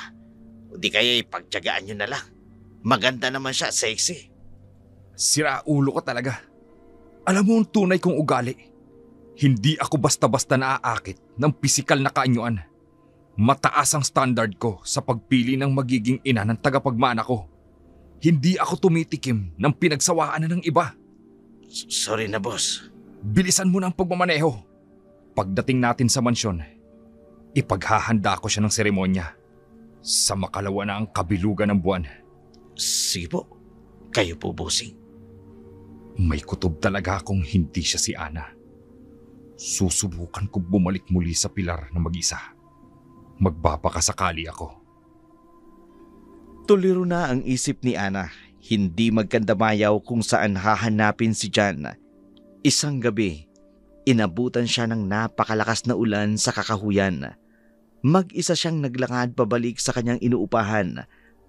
O di kaya ipagtyagaan nyo na lang. Maganda naman siya, sexy. Sira ulo ka talaga. Alam mo ang tunay kong ugali. Hindi ako basta-basta naaakit ng pisikal na kaanyuan. Mataas ang standard ko sa pagpili ng magiging ina ng tagapagmana ko. Hindi ako tumitikim ng pinagsawaan na ng iba. Sorry na, boss. Bilisan mo na ang pagmamaneho. Pagdating natin sa mansyon, ipaghahanda ko siya ng seremonya. Sa makalawa na ang kabilugan ng buwan. Sige po. Kayo po, bossing. May kutob talaga akong hindi siya si Ana. Susubukan ko bumalik muli sa pilar na mag-isa. Magbabakasakali ako. Tuliro na ang isip ni Ana. Hindi magkandamayaw kung saan hahanapin si Jan. Isang gabi, inabutan siya ng napakalakas na ulan sa kakahuyan. Mag-isa siyang naglakad pabalik sa kanyang inuupahan.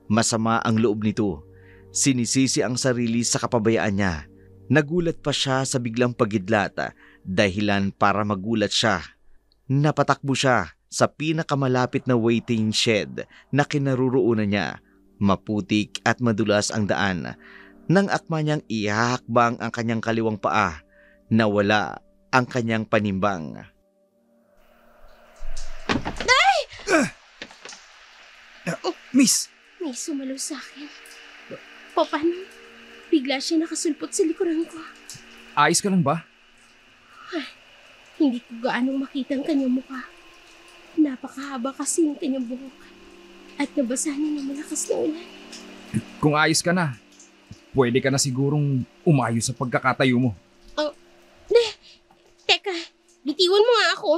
Masama ang loob nito. Sinisisi ang sarili sa kapabayaan niya. Nagulat pa siya sa biglang pagidlat, dahilan para magulat siya. Napatakbo siya sa pinakamalapit na waiting shed na kinaroroonan niya. Maputik at madulas ang daan. Nang akma niyang ihahakbang ang kanyang kaliwang paa, nawala ang kanyang panimbang. Miss! May sumalaw sa akin. Paano? Bigla siya nakasulpot sa likuran ko. Ayos ka lang ba? Hindi ko gaanong makita ang kanyang mukha. Napakahaba kasi ng kanyang buhok. At nabasa niya ng malakas na ulan. Kung ayos ka na, pwede ka na sigurong umayos sa pagkakatayo mo. Teka, bitiwan mo nga ako.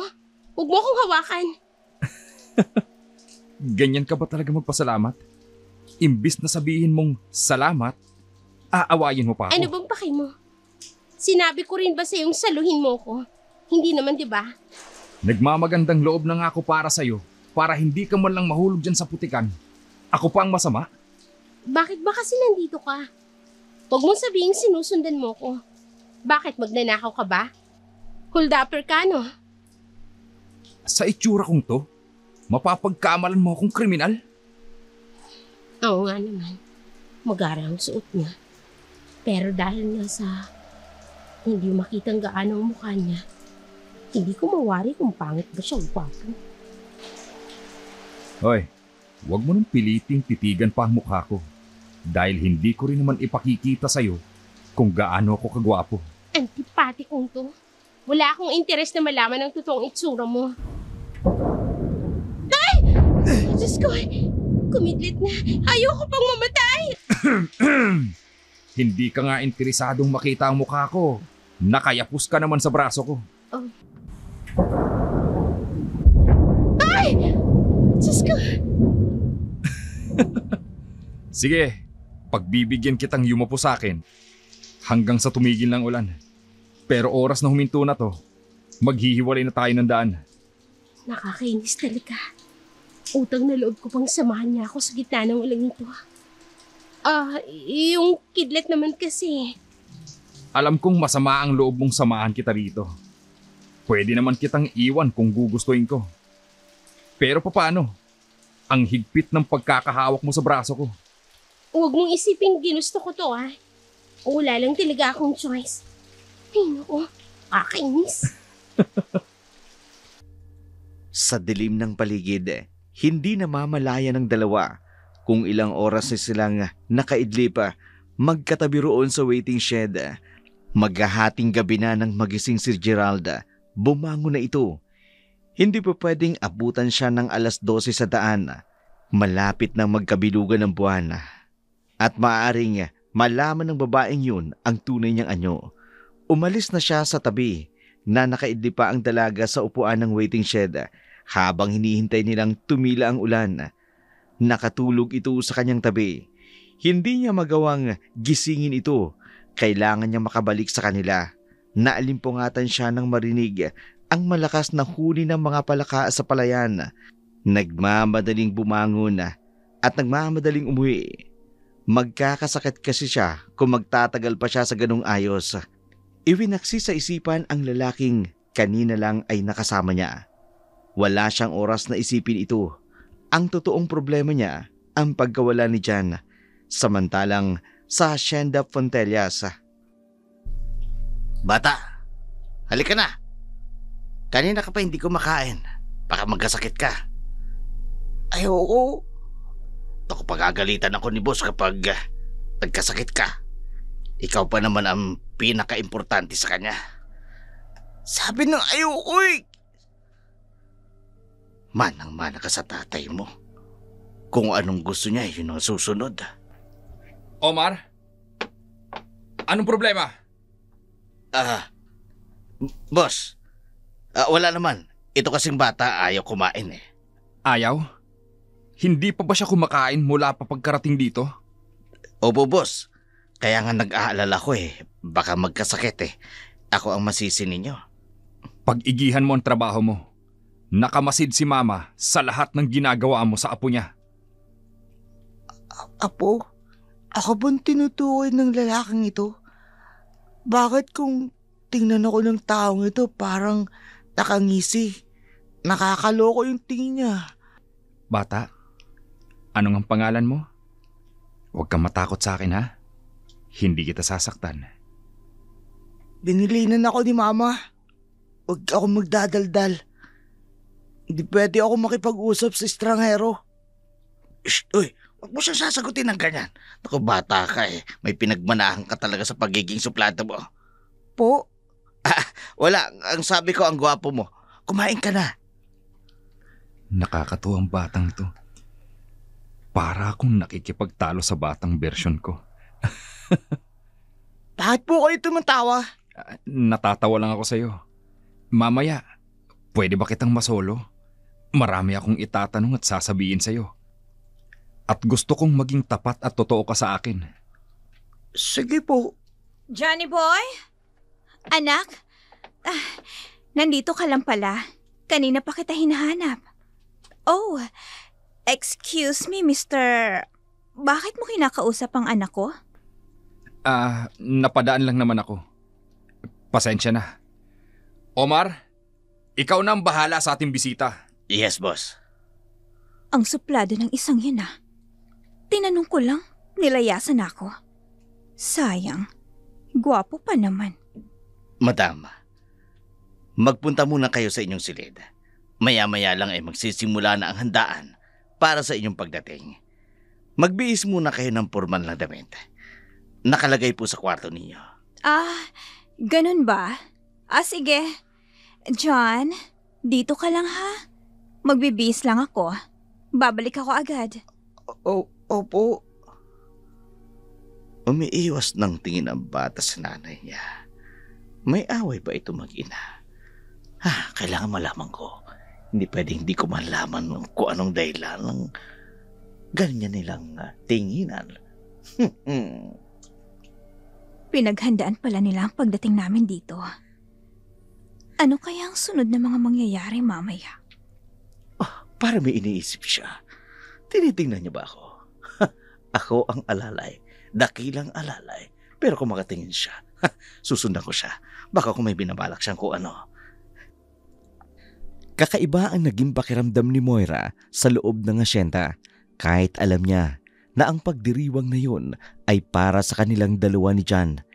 Huwag mo akong hawakan. Ganyan ka ba talaga magpasalamat? Imbis na sabihin mong salamat, aawayin mo pa ako. Ano bang paki mo? Sinabi ko rin ba sa yung saluhin mo ko? Hindi naman, di ba? Nagmamagandang loob na nga ako para sa'yo para hindi ka man lang mahulog dyan sa putikan. Ako pa ang masama? Bakit ba kasi nandito ka? Huwag mong sabihin sinusundan mo ko. Bakit magnanakaw ka ba? Hold-upper ka, no? Sa itsura kong to, mapapagkamalan mo akong kriminal? Oo nga naman. Magara ang suot niya. Pero dahil nga sa hindi makitang gaano ang mukha niya, hindi ko mawari kung pangit ba siya o gwapo. Hoy, huwag mo nang piliting titigan pa ang mukha ko. Dahil hindi ko rin naman ipakikita sa'yo kung gaano ako kagwapo. Antipati kong to. Wala akong interes na malaman ang totoong itsura mo. Ay! Diyos ko! Kumidlit na. Ayoko pang mamatay! Hindi ka nga interesadong makita ang mukha ko. Nakayapos ka naman sa braso ko. Oh. Ay! Diyos ko! Sige, pagbibigyan kitang yumapo sa akin hanggang sa tumigil ng ulan. Pero oras na huminto na to, maghihiwalay na tayo ng daan. Nakakainis talaga. Utang na loob ko pang samahan niya ako sa gitna ng ulang ito. Yung kidlat naman kasi. Alam kong masama ang loob mong samahan kita rito. Pwede naman kitang iwan kung gugustuhin ko. Pero paano? Ang higpit ng pagkakahawak mo sa braso ko. Huwag mong isipin ginusto ko to, ha? Wala lang talaga akong choice. Ay, naku. Kakainis. Sa dilim ng paligid, hindi namamalaya ng dalawa kung ilang oras na silang nakaidlip magkatabi roon sa waiting shed. Maghahating gabi na ng magising si Gerald. Bumangon na ito. Hindi pa pwedeng abutan siya ng 12:00 sa daan. Malapit na magkabilugan ng buwan. At maaaring malaman ng babaeng yun ang tunay niyang anyo. Umalis na siya sa tabi na nakaidlip pa ang dalaga sa upuan ng waiting shed habang hinihintay nilang tumila ang ulan. Nakatulog ito sa kanyang tabi. Hindi niya magawang gisingin ito. Kailangan niya makabalik sa kanila. Naalimpungatan siya nang marinig ang malakas na huni ng mga palaka sa palayan. Nagmamadaling bumangon at nagmamadaling umuwi. Magkakasakit kasi siya kung magtatagal pa siya sa ganung ayos. Iwinaksi sa isipan ang lalaking kanina lang ay nakasama niya. Wala siyang oras na isipin ito. Ang totoong problema niya ang pagkawala ni Jan. Samantalang sa Hacienda Fontellas. Bata, halika na. Kanina ka pa hindi kumakain. Baka magkasakit ka. Ayoko. Ako pagagalitan ako ni boss kapag nagkasakit ka. Ikaw pa naman ang pinaka-importante sa kanya. Sabi ng ayoko eh. Manang-mana ka sa tatay mo. Kung anong gusto niya, yun ang susunod. Omar? Anong problema? Boss, wala naman. Ito kasing bata ayaw kumain eh. Ayaw? Hindi pa ba siya kumakain mula pa pagkarating dito? Opo, boss. Kaya nga nag-aalala ko eh. Baka magkasakit eh. Ako ang masisi ninyo. Pag-igihan mo ang trabaho mo. Nakamasid si Mama sa lahat ng ginagawa mo sa apo niya. Apo? Ako bang tinutukoy ng lalaking ito? Bakit kung tingnan ako ng taong ito parang nakangisi? Nakakaloko yung tingin niya. Bata, ano ang pangalan mo? Huwag kang matakot sa akin ha. Hindi kita sasaktan. Binilinan ako ni Mama. Huwag ako magdadaldal. Hindi pwede ako makipag-usap sa estranghero. Shh, uy, huwag mo siyang sasagutin ng ganyan. Naku, bata ka eh. May pinagmanahan ka talaga sa pagiging suplado mo. Po? Wala, ang sabi ko ang gwapo mo. Kumain ka na. Nakakatuwang batang ito. Para akong nakikipagtalo sa batang version ko. Bakit po kayo tumatawa? Natatawa lang ako sa'yo. Mamaya, pwede ba kitang masolo? Marami akong itatanong at sasabihin sa'yo. At gusto kong maging tapat at totoo ka sa akin. Sige po. Johnny boy? Anak? Nandito ka lang pala. Kanina pa kita hinahanap. Oh, excuse me, Mr. Bakit mo kinakausap ang anak ko? Napadaan lang naman ako. Pasensya na. Omar, ikaw na ang bahala sa ating bisita. Yes, boss. Ang suplado ng isang yan ah. Tinanong ko lang, nilayasan ako. Sayang, gwapo pa naman. Madam, magpunta muna kayo sa inyong silid. Maya-maya lang ay magsisimula na ang handaan para sa inyong pagdating. Magbihis muna kayo ng porman lang damit. Nakalagay po sa kwarto ninyo. Ganun ba? Sige. John, dito ka lang ha? Magbibihis lang ako. Babalik ako agad. Opo. Umiiwas ng tingin ang bata sa nanay niya. May away ba ito mag-ina? Kailangan malaman ko. Hindi pwedeng hindi ko malaman kung anong dahilan ng ganyan nilang tinginan. Pinaghandaan pala nila ang pagdating namin dito. Ano kaya ang sunod na mga mangyayari mamaya? Para may iniisip siya. Tinitingnan niya ba ako? Ako ang alalay. Dakilang alalay. Pero kung makatingin siya, susundan ko siya. Baka kung may binabalak siyang kung ano. Kakaiba ang naging pakiramdam ni Moira sa loob ng asyenda. Kahit alam niya na ang pagdiriwang na yun ay para sa kanilang dalawa ni Jan.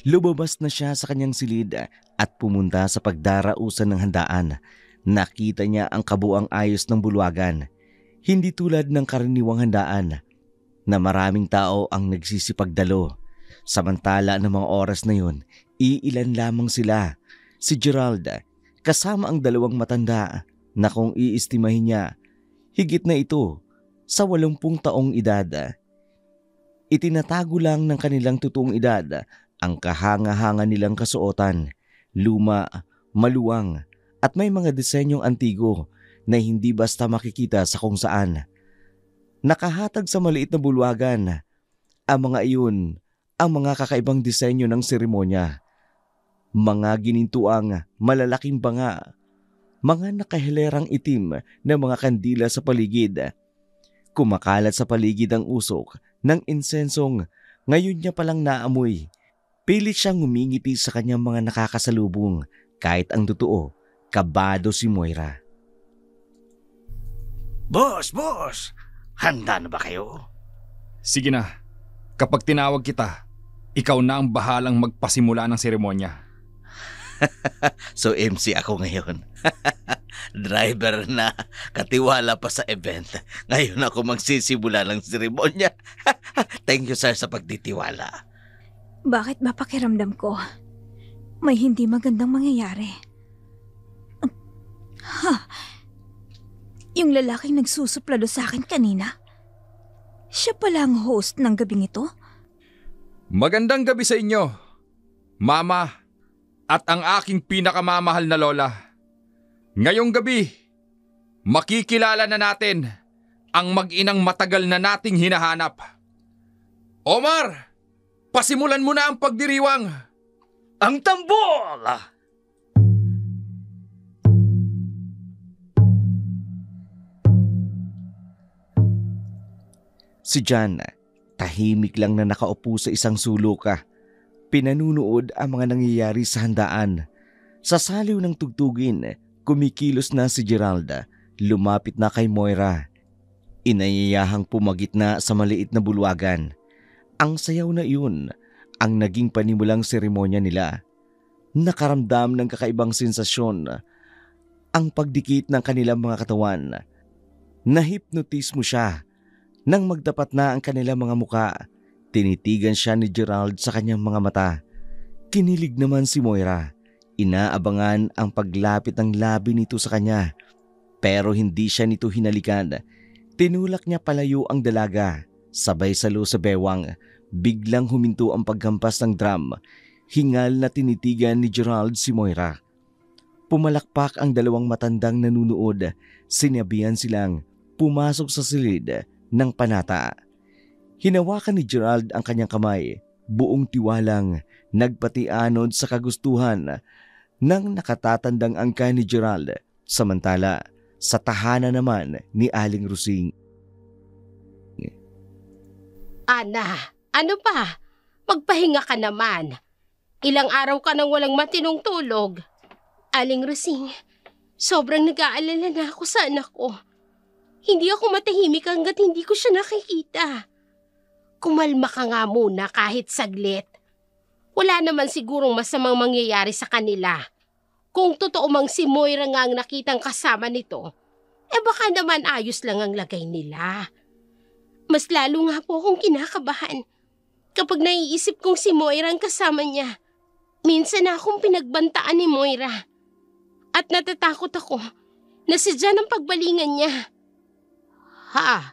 Lumabas na siya sa kanyang silid at pumunta sa pagdarausan ng handaan. Nakita niya ang kabuang ayos ng bulwagan. Hindi tulad ng karaniwang handaan na maraming tao ang nagsisipagdalo. Samantala ng mga oras na yun, iilan lamang sila. Si Gerald, kasama ang dalawang matanda na kung iistimahin niya, higit na ito sa 80 taong edad. Itinatago lang ng kanilang totoong edad ang kahanga-hanga nilang kasuotan, luma, maluwang, at may mga disenyong antigo na hindi basta makikita sa kung saan. Nakahatag sa maliit na bulwagan, ang mga iyon ang mga kakaibang disenyo ng seremonya. Mga ginintuang malalaking banga, mga nakahilerang itim na mga kandila sa paligid. Kumakalat sa paligid ang usok ng insensong ngayon niya palang naamoy. Pilit siyang ngumingiti sa kanyang mga nakakasalubong kahit ang totoo, kabado si Moira. Boss! Handa na ba kayo? Sige na, kapag tinawag kita, ikaw na ang bahalang magpasimula ng seremonya. So MC ako ngayon. Driver na, katiwala pa sa event. Ngayon ako magsisimula ng seremonya. Thank you sir sa pagtitiwala. Bakit ba pakiramdam ko? May hindi magandang mangyayari. Yung lalaking nagsusuplado sa akin kanina, siya pala ang host ng gabing ito? Magandang gabi sa inyo, Mama, at ang aking pinakamamahal na lola. Ngayong gabi, makikilala na natin ang mag-inang matagal na nating hinahanap. Omar, pasimulan mo na ang pagdiriwang. Ang tambol! Si John, tahimik lang na nakaupo sa isang sulok. Pinanunood ang mga nangyayari sa handaan. Sa saliw ng tugtugin, kumikilos na si Geralda, lumapit na kay Moira. Inayayahang pumagitna sa maliit na bulwagan. Ang sayaw na iyon ang naging panimulang seremonya nila. Nakaramdam ng kakaibang sensasyon ang pagdikit ng kanilang mga katawan. Nahipnotis mo siya nang magdapat na ang kanilang mga muka. Tinitigan siya ni Gerald sa kanyang mga mata. Kinilig naman si Moira. Inaabangan ang paglapit ng labi nito sa kanya. Pero hindi siya nito hinalikan. Tinulak niya palayo ang dalaga. Sabay salo sa bewang. Biglang huminto ang paghampas ng drum. Hingal na tinitigan ni Gerald si Moira. Pumalakpak ang dalawang matandang nanunood. Sinabihan silang pumasok sa silid ng panata. Hinawakan ni Gerald ang kanyang kamay, buong tiwalang nagpatianod sa kagustuhan ng nakatatandang angka ni Gerald. Samantala, sa tahanan naman ni Aling Rusing. Ana, ano pa? Magpahinga ka naman. Ilang araw ka nang walang matinong tulog. Aling Rusing, sobrang nag-aalala na ako sa anak ko. Hindi ako matahimik hanggat hindi ko siya nakikita. Kumalma ka nga muna kahit saglit. Wala naman sigurong masamang mangyayari sa kanila. Kung totoo mang si Moira nga ang nakitang kasama nito, baka naman ayos lang ang lagay nila. Mas lalo nga po akong kinakabahan kapag naiisip kong si Moira ang kasama niya. Minsan na akong pinagbantaan ni Moira. At natatakot ako na si Jan ang pagbalingan niya. Ha?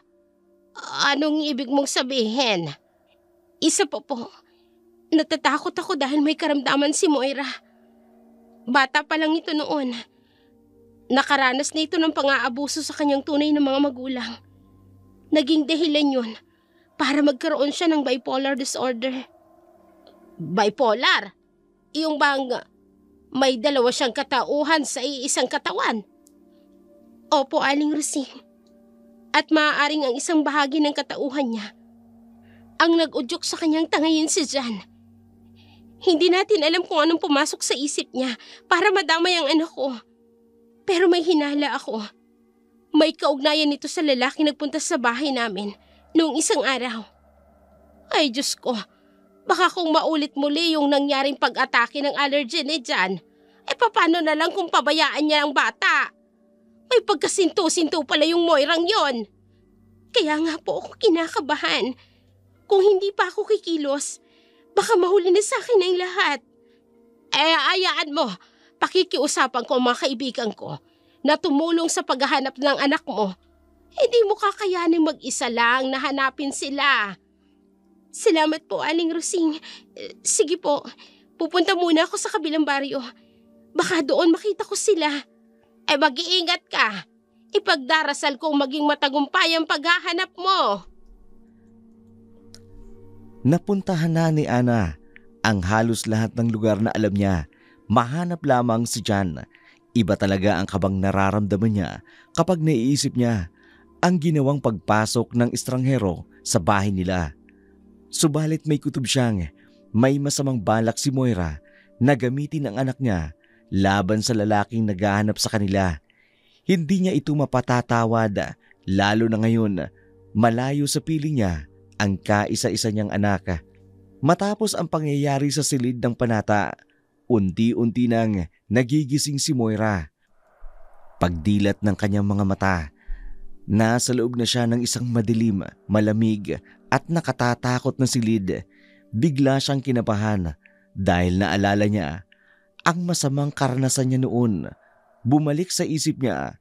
Anong ibig mong sabihin? Isa po, natatakot ako dahil may karamdaman si Moira. Bata pa lang ito noon. Nakaranas na ito ng pang-aabuso sa kanyang tunay na mga magulang. Naging dahilan yun para magkaroon siya ng bipolar disorder. Bipolar? Yung bang may dalawa siyang katauhan sa iisang katawan? Opo, Aling Rusing. At maaaring ang isang bahagi ng katauhan niya ang nag-udyok sa kanyang tangayin si Jan. Hindi natin alam kung anong pumasok sa isip niya para madamay ang anak ko. Pero may hinala ako. May kaugnayan nito sa lalaki nagpunta sa bahay namin noong isang araw. Ay Diyos ko, baka kung maulit muli yung nangyaring pag-atake ng allergy ni Jan, paano na lang kung pabayaan niya ang bata? May pagkasinto-sinto pala yung Moirang yon. Kaya nga po ako kinakabahan. Kung hindi pa ako kikilos, baka mahuli na sa akin ang lahat. Ayaan mo, pakikiusapan ko ang mga kaibigan ko na tumulong sa paghahanap ng anak mo. Hindi mo kakayanin mag-isa lang na hanapin sila. Salamat po, Aling Rusing. Sige po, pupunta muna ako sa kabilang baryo. Baka doon makita ko sila. Mag-iingat ka. Ipagdarasal kong maging matagumpay ang paghahanap mo. Napuntahan na ni Ana ang halos lahat ng lugar na alam niya. Mahanap lamang si Jan. Iba talaga ang kabang nararamdaman niya kapag naiisip niya ang ginawang pagpasok ng estranghero sa bahay nila. Subalit may kutob siyang may masamang balak si Moira na gamitin ang anak niya laban sa lalaking naghahanap sa kanila. Hindi niya ito mapatatawad, lalo na ngayon malayo sa piling niya ang kaisa-isa niyang anak. Matapos ang pangyayari sa silid ng panata, unti-unti nang nagigising si Moira. Pagdilat ng kanyang mga mata, nasa loob na siya ng isang madilim, malamig at nakatatakot na silid. Bigla siyang kinabahan dahil naalala niya ang masamang karanasan niya noon. Bumalik sa isip niya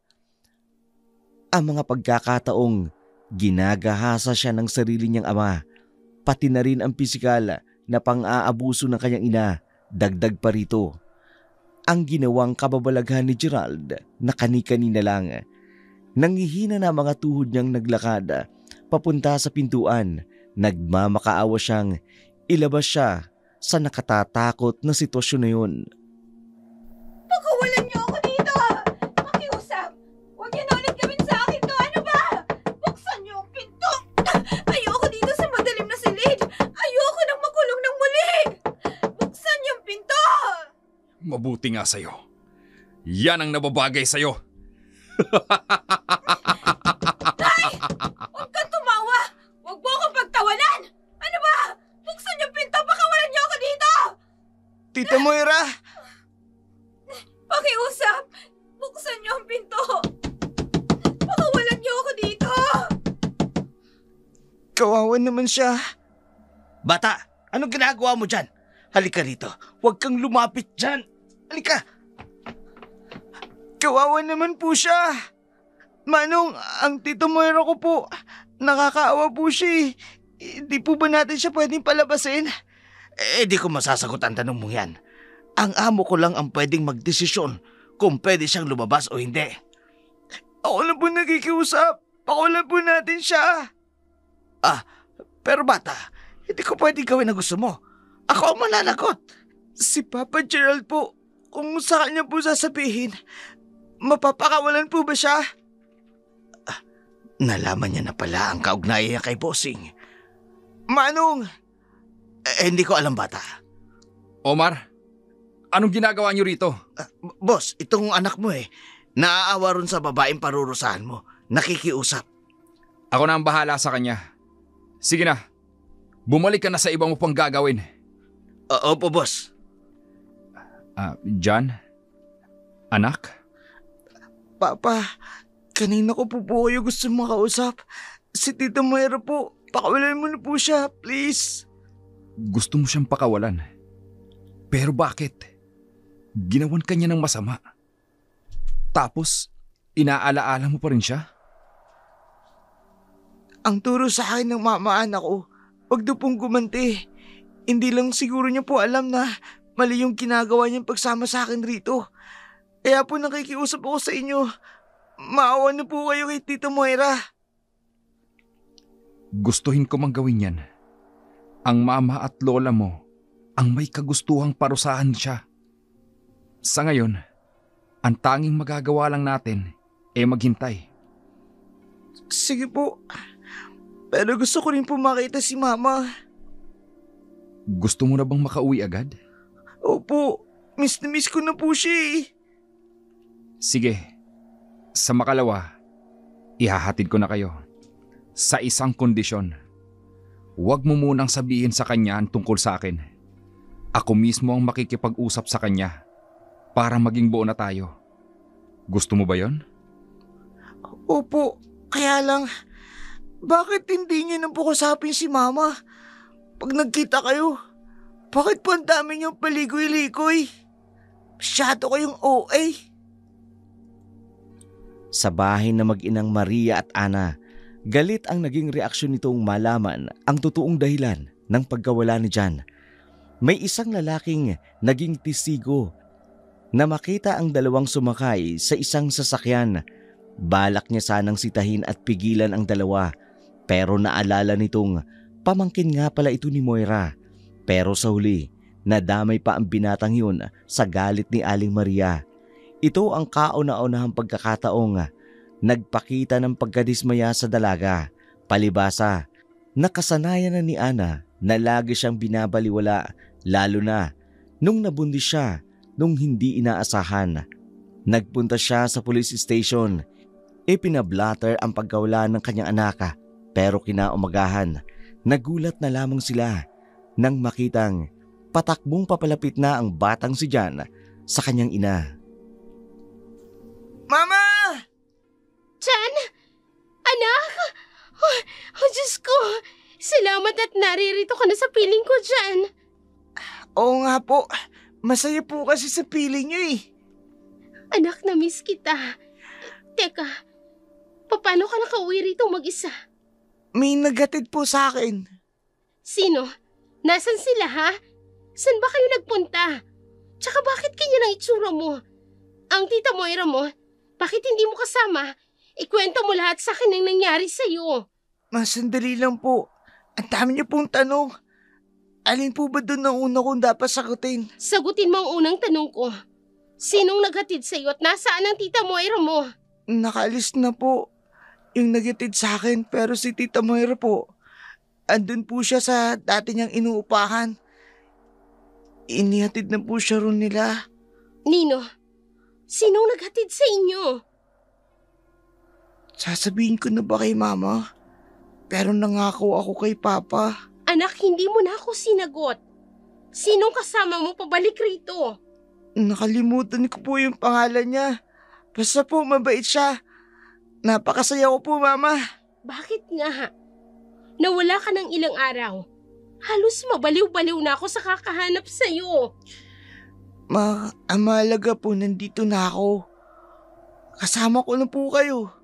ang mga pagkakataong ginagahasa siya ng sarili niyang ama, pati na rin ang pisikal na pang-aabuso ng kanyang ina. Dagdag pa rito ang ginawang kababalaghan ni Gerald na kani-kanina lang. Nangihina na mga tuhod niyang naglakad papunta sa pintuan. Nagmamakaawa siyang ilabas siya sa nakatatakot na sitwasyon na yun. Pakawalan niyo ako dito! Makiusap! Huwag niyo na ulit gawin sa akin to! Ano ba? Buksan niyo ang pinto! Ayoko dito sa madalim na silid! Ayoko nang makulong ng muli! Buksan niyo ang pinto! Mabuti nga sa'yo. Yan ang nababagay sa'yo. Huwag kang tumawa! Huwag mo akong pagtawanan! Ano ba? Buksan niyo ang pinto! Pakawalan niyo ako dito! Tita Moira! Pakiusap! Buksan niyo ang pinto! Pakawalan niyo ako dito! Kawawa naman siya. Bata, anong ginagawa mo dyan? Halika rito. Huwag kang lumapit dyan. Halika. Kawawa naman po siya. Manong, ang Tito Moira ko po, nakakaawa po siya eh. Di po ba natin siya pwedeng palabasin? Di ko masasagot ang tanong mo yan. Ang amo ko lang ang pwedeng magdesisyon kung pwede siyang lumabas o hindi. Ako lang po nakikiusap. Pakulan po natin siya. Pero bata, hindi ko pwedeng gawin na gusto mo. Ako ang mananagot. Si Papa Gerald po, kung sa kanya po sasabihin, mapapakawalan po ba siya? Nalaman niya na pala ang kaugnayan niya kay Bossing. Manong, hindi ko alam bata. Omar, anong ginagawa niyo rito? Boss, itong anak mo naaawa ron sa babaeng parurusahan mo. Nakikiusap. Ako na ang bahala sa kanya. Sige na, bumalik ka na sa iba mo pang gagawin. Opo, boss. John? Anak? Papa, kanina ko po kayo gusto makausap. Si Tita Moira po, pakawalan mo na po siya, please. Gusto mo siyang pakawalan. Pero bakit? Ginawan ka niya ng masama. Tapos, inaalaala mo pa rin siya? Ang turo sa akin ng mamaan ako, wag daw pong gumanti. Hindi lang siguro niya po alam na mali yung ginagawa niyang pagsama sa akin rito. Kaya po nakikiusap ako sa inyo. Maawa na po kayo kay Tita Moira. Gustuhin ko mang gawin yan. Ang mama at lola mo ang may kagustuhang parusahan siya. Sa ngayon, ang tanging magagawa lang natin maghintay. Sige po. Pero gusto ko rin po makita si Mama. Gusto mo na bang makauwi agad? Opo, miss na miss ko na po siya eh. Sige, sa makalawa, ihahatid ko na kayo. Sa isang kondisyon. Huwag mo munang sabihin sa kanya ang tungkol sa akin. Ako mismo ang makikipag-usap sa kanya para maging buo na tayo. Gusto mo ba yon? Opo, kaya lang, bakit hindi niyo nang pukusapin si Mama? Pag nagkita kayo, bakit po ang dami niyong paligoy-ligoy? Masyado kayong OA. Sa bahay na mag-inang Maria at Ana, galit ang naging reaksyon nitong malaman ang totoong dahilan ng pagkawala ni John. May isang lalaking naging testigo na makita ang dalawang sumakay sa isang sasakyan. Balak niya sanang sitahin at pigilan ang dalawa, pero naalala nitong pamangkin nga pala ito ni Moira. Pero sa huli, nadamay pa ang binatang yun sa galit ni Aling Maria. Ito ang kauna-unahang pagkakataong nagpakita ng pagkadismaya sa dalaga. Palibasa, nakasanayan na ni Ana na lagi siyang binabaliwala, lalo na nung nabundis siya nung hindi inaasahan. Nagpunta siya sa police station. Ipinablatter ang pagkawala ng kanyang anak, pero kinaumagahan, nagulat na lamang sila nang makitang patakbong papalapit na ang batang si John sa kanyang ina. Mama! Jan? Anak? Oh, Diyos ko! Salamat at naririto ka na sa piling ko, Jan. Oo nga po. Masaya po kasi sa piling niyo eh. Anak, na-miss kita. Teka, paano ka nakauwi rito mag-isa? May naghatid po sa akin. Sino? Nasaan sila, ha? Saan ba kayo nagpunta? Tsaka bakit ganyan ang itsura mo? Ang tita Moira mo, bakit hindi mo kasama? Ikwento mo lahat sa akin ang nangyari sa'yo. Sandali lang po. Ang dami niyo pong tanong. Alin po ba doon ang una kong dapat sagutin? Sagutin mo ang unang tanong ko. Sinong naghatid sa'yo at nasaan ang tita Moira mo? Nakaalis na po. Yung naghatid sa akin, pero si Tita Moira po, andun po siya sa dati niyang inuupahan. Inihatid na po siya ron nila. Nino, sinong naghatid sa inyo? Sasabihin ko na ba kay Mama? Pero nangako ako kay Papa. Anak, hindi mo na ako sinagot. Sinong kasama mo pabalik rito? Nakalimutan ko po yung pangalan niya. Basta po mabait siya. Napakasaya ko po, Mama. Bakit nga? Nawala ka ng ilang araw. Halos mabaliw-baliw na ako sa kakahanap sa'yo. Ang mahalaga po, nandito na ako. Kasama ko na po kayo.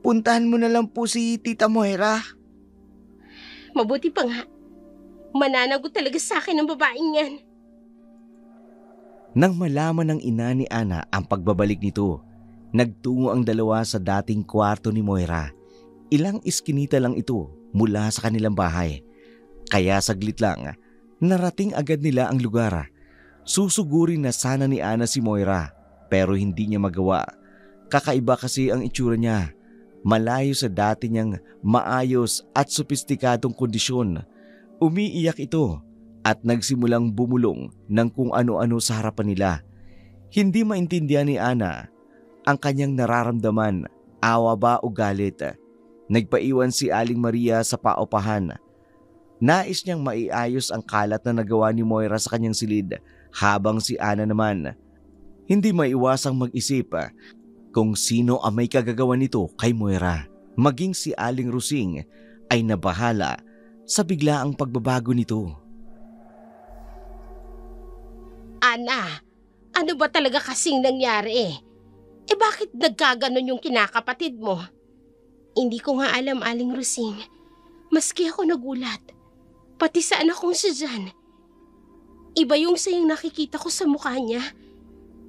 Puntahan mo na lang po si Tita Moira. Mabuti pa nga. Mananagot talaga sa akin ang babaeng yan. Nang malaman ng ina ni Ana ang pagbabalik nito, nagtungo ang dalawa sa dating kwarto ni Moira. Ilang iskinita lang ito mula sa kanilang bahay. Kaya saglit lang, narating agad nila ang lugar. Susugurin na sana ni Ana si Moira, pero hindi niya magawa. Kakaiba kasi ang itsura niya. Malayo sa dati niyang maayos at sopistikadong kondisyon. Umiiyak ito at nagsimulang bumulong ng kung ano-ano sa harapan nila. Hindi maintindihan ni Ana ang kanyang nararamdaman, awa ba o galit. Nagpaiwan si Aling Maria sa paupahan. Nais niyang maiayos ang kalat na nagawa ni Moira sa kanyang silid, habang si Ana naman hindi maiwasang mag-isip kung sino ang may kagagawa nito kay Moira. Maging si Aling Rusing ay nabahala sa biglaang pagbabago nito. Ana, ano ba talaga kasing nangyari? Bakit nagkaganon yung kinakapatid mo? Hindi ko nga alam, Aling Rusing. Maski ako nagulat. Pati sa anak kong si Jan. Iba yung sayang nakikita ko sa mukha niya.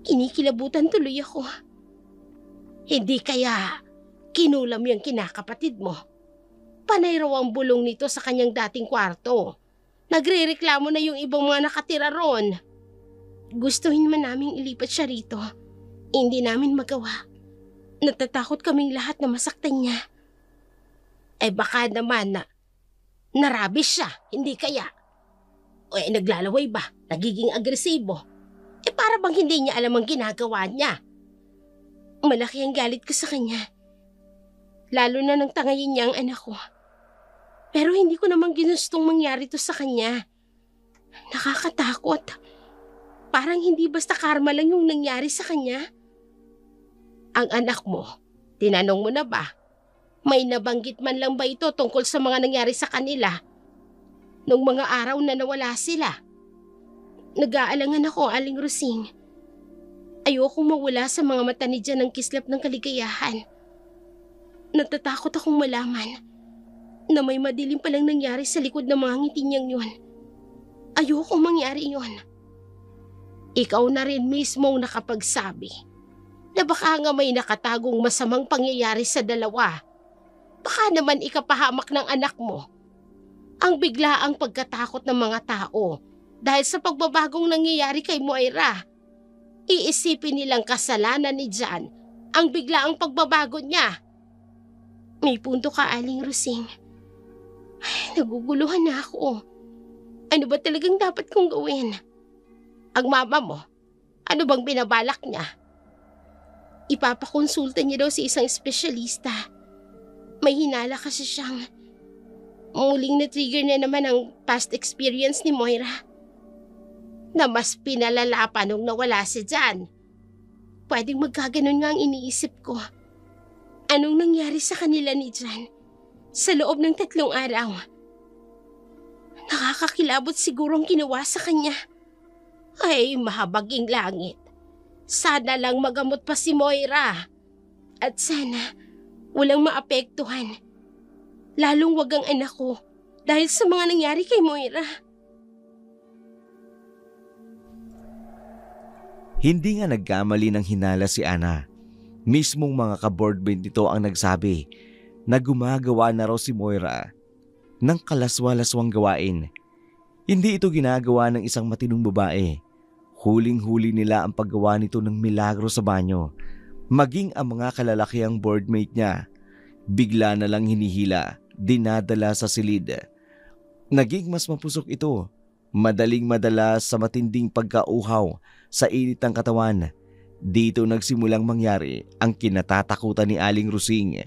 Kinikilabutan tuloy ako. Hindi kaya kinulam yung kinakapatid mo. Panay raw ang bulong nito sa kanyang dating kwarto. Nagrereklamo na yung ibang mga nakatira ron. Gustuhin man naming ilipat siya rito. Hindi namin magawa. Natatakot kaming lahat na masaktan niya. Baka naman na narabis siya, hindi kaya? O naglalaway ba? Nagiging agresibo? Para bang hindi niya alam ang ginagawa niya? Malaki ang galit ko sa kanya. Lalo na nang tangayin niya ang anak ko. Pero hindi ko namang ginustong mangyari to sa kanya. Nakakatakot. Parang hindi basta karma lang yung nangyari sa kanya. Ang anak mo, tinanong mo na ba? May nabanggit man lang ba ito tungkol sa mga nangyari sa kanila? Nung mga araw na nawala sila. Nag-aalangan ako, Aling Rusing. Ayokong mawala sa mga mata ni Jan ang kislap ng kaligayahan. Natatakot akong malaman na may madilim palang nangyari sa likod ng mga ngiti niyang yun. Ayokong mangyari yun. Ikaw na rin mismo ang nakapagsabi na baka nga may nakatagong masamang pangyayari sa dalawa. Baka naman ikapahamak ng anak mo ang biglaang pagkatakot ng mga tao dahil sa pagbabagong nangyayari kay Moira. Iisipin nilang kasalanan ni Jan ang biglaang pagbabago niya. May punto ka, Aling Rusing. Naguguluhan na ako. Ano ba talagang dapat kong gawin? Ang mama mo, ano bang binabalak niya? Ipapakonsulta niya daw sa isang espesyalista. May hinala kasi siyang muling na-trigger na naman ang past experience ni Moira na mas pinalala pa nung nawala si Jan. Pwedeng magkaganon nga ang iniisip ko. Anong nangyari sa kanila ni Jan sa loob ng 3 araw? Nakakakilabot sigurong ginawa sa kanya. Ay, mahabaging langit. Sana lang magamot pa si Moira. At sana walang maapektuhan. Lalong wag ang anak ko dahil sa mga nangyari kay Moira. Hindi nga nagkamali ng hinala si Ana. Mismong mga ka-boardmate nito ang nagsabi na gumagawa na raw si Moira ng kalaswa-laswang gawain. Hindi ito ginagawa ng isang matinong babae. Huling-huli nila ang paggawa nito ng milagro sa banyo. Maging ang mga kalalakiang boardmate niya, bigla na lang hinihila, dinadala sa silid. Naging mas mapusok ito, madaling madala sa matinding pagkauhaw sa init ng katawan. Dito nagsimulang mangyari ang kinatatakutan ni Aling Rusing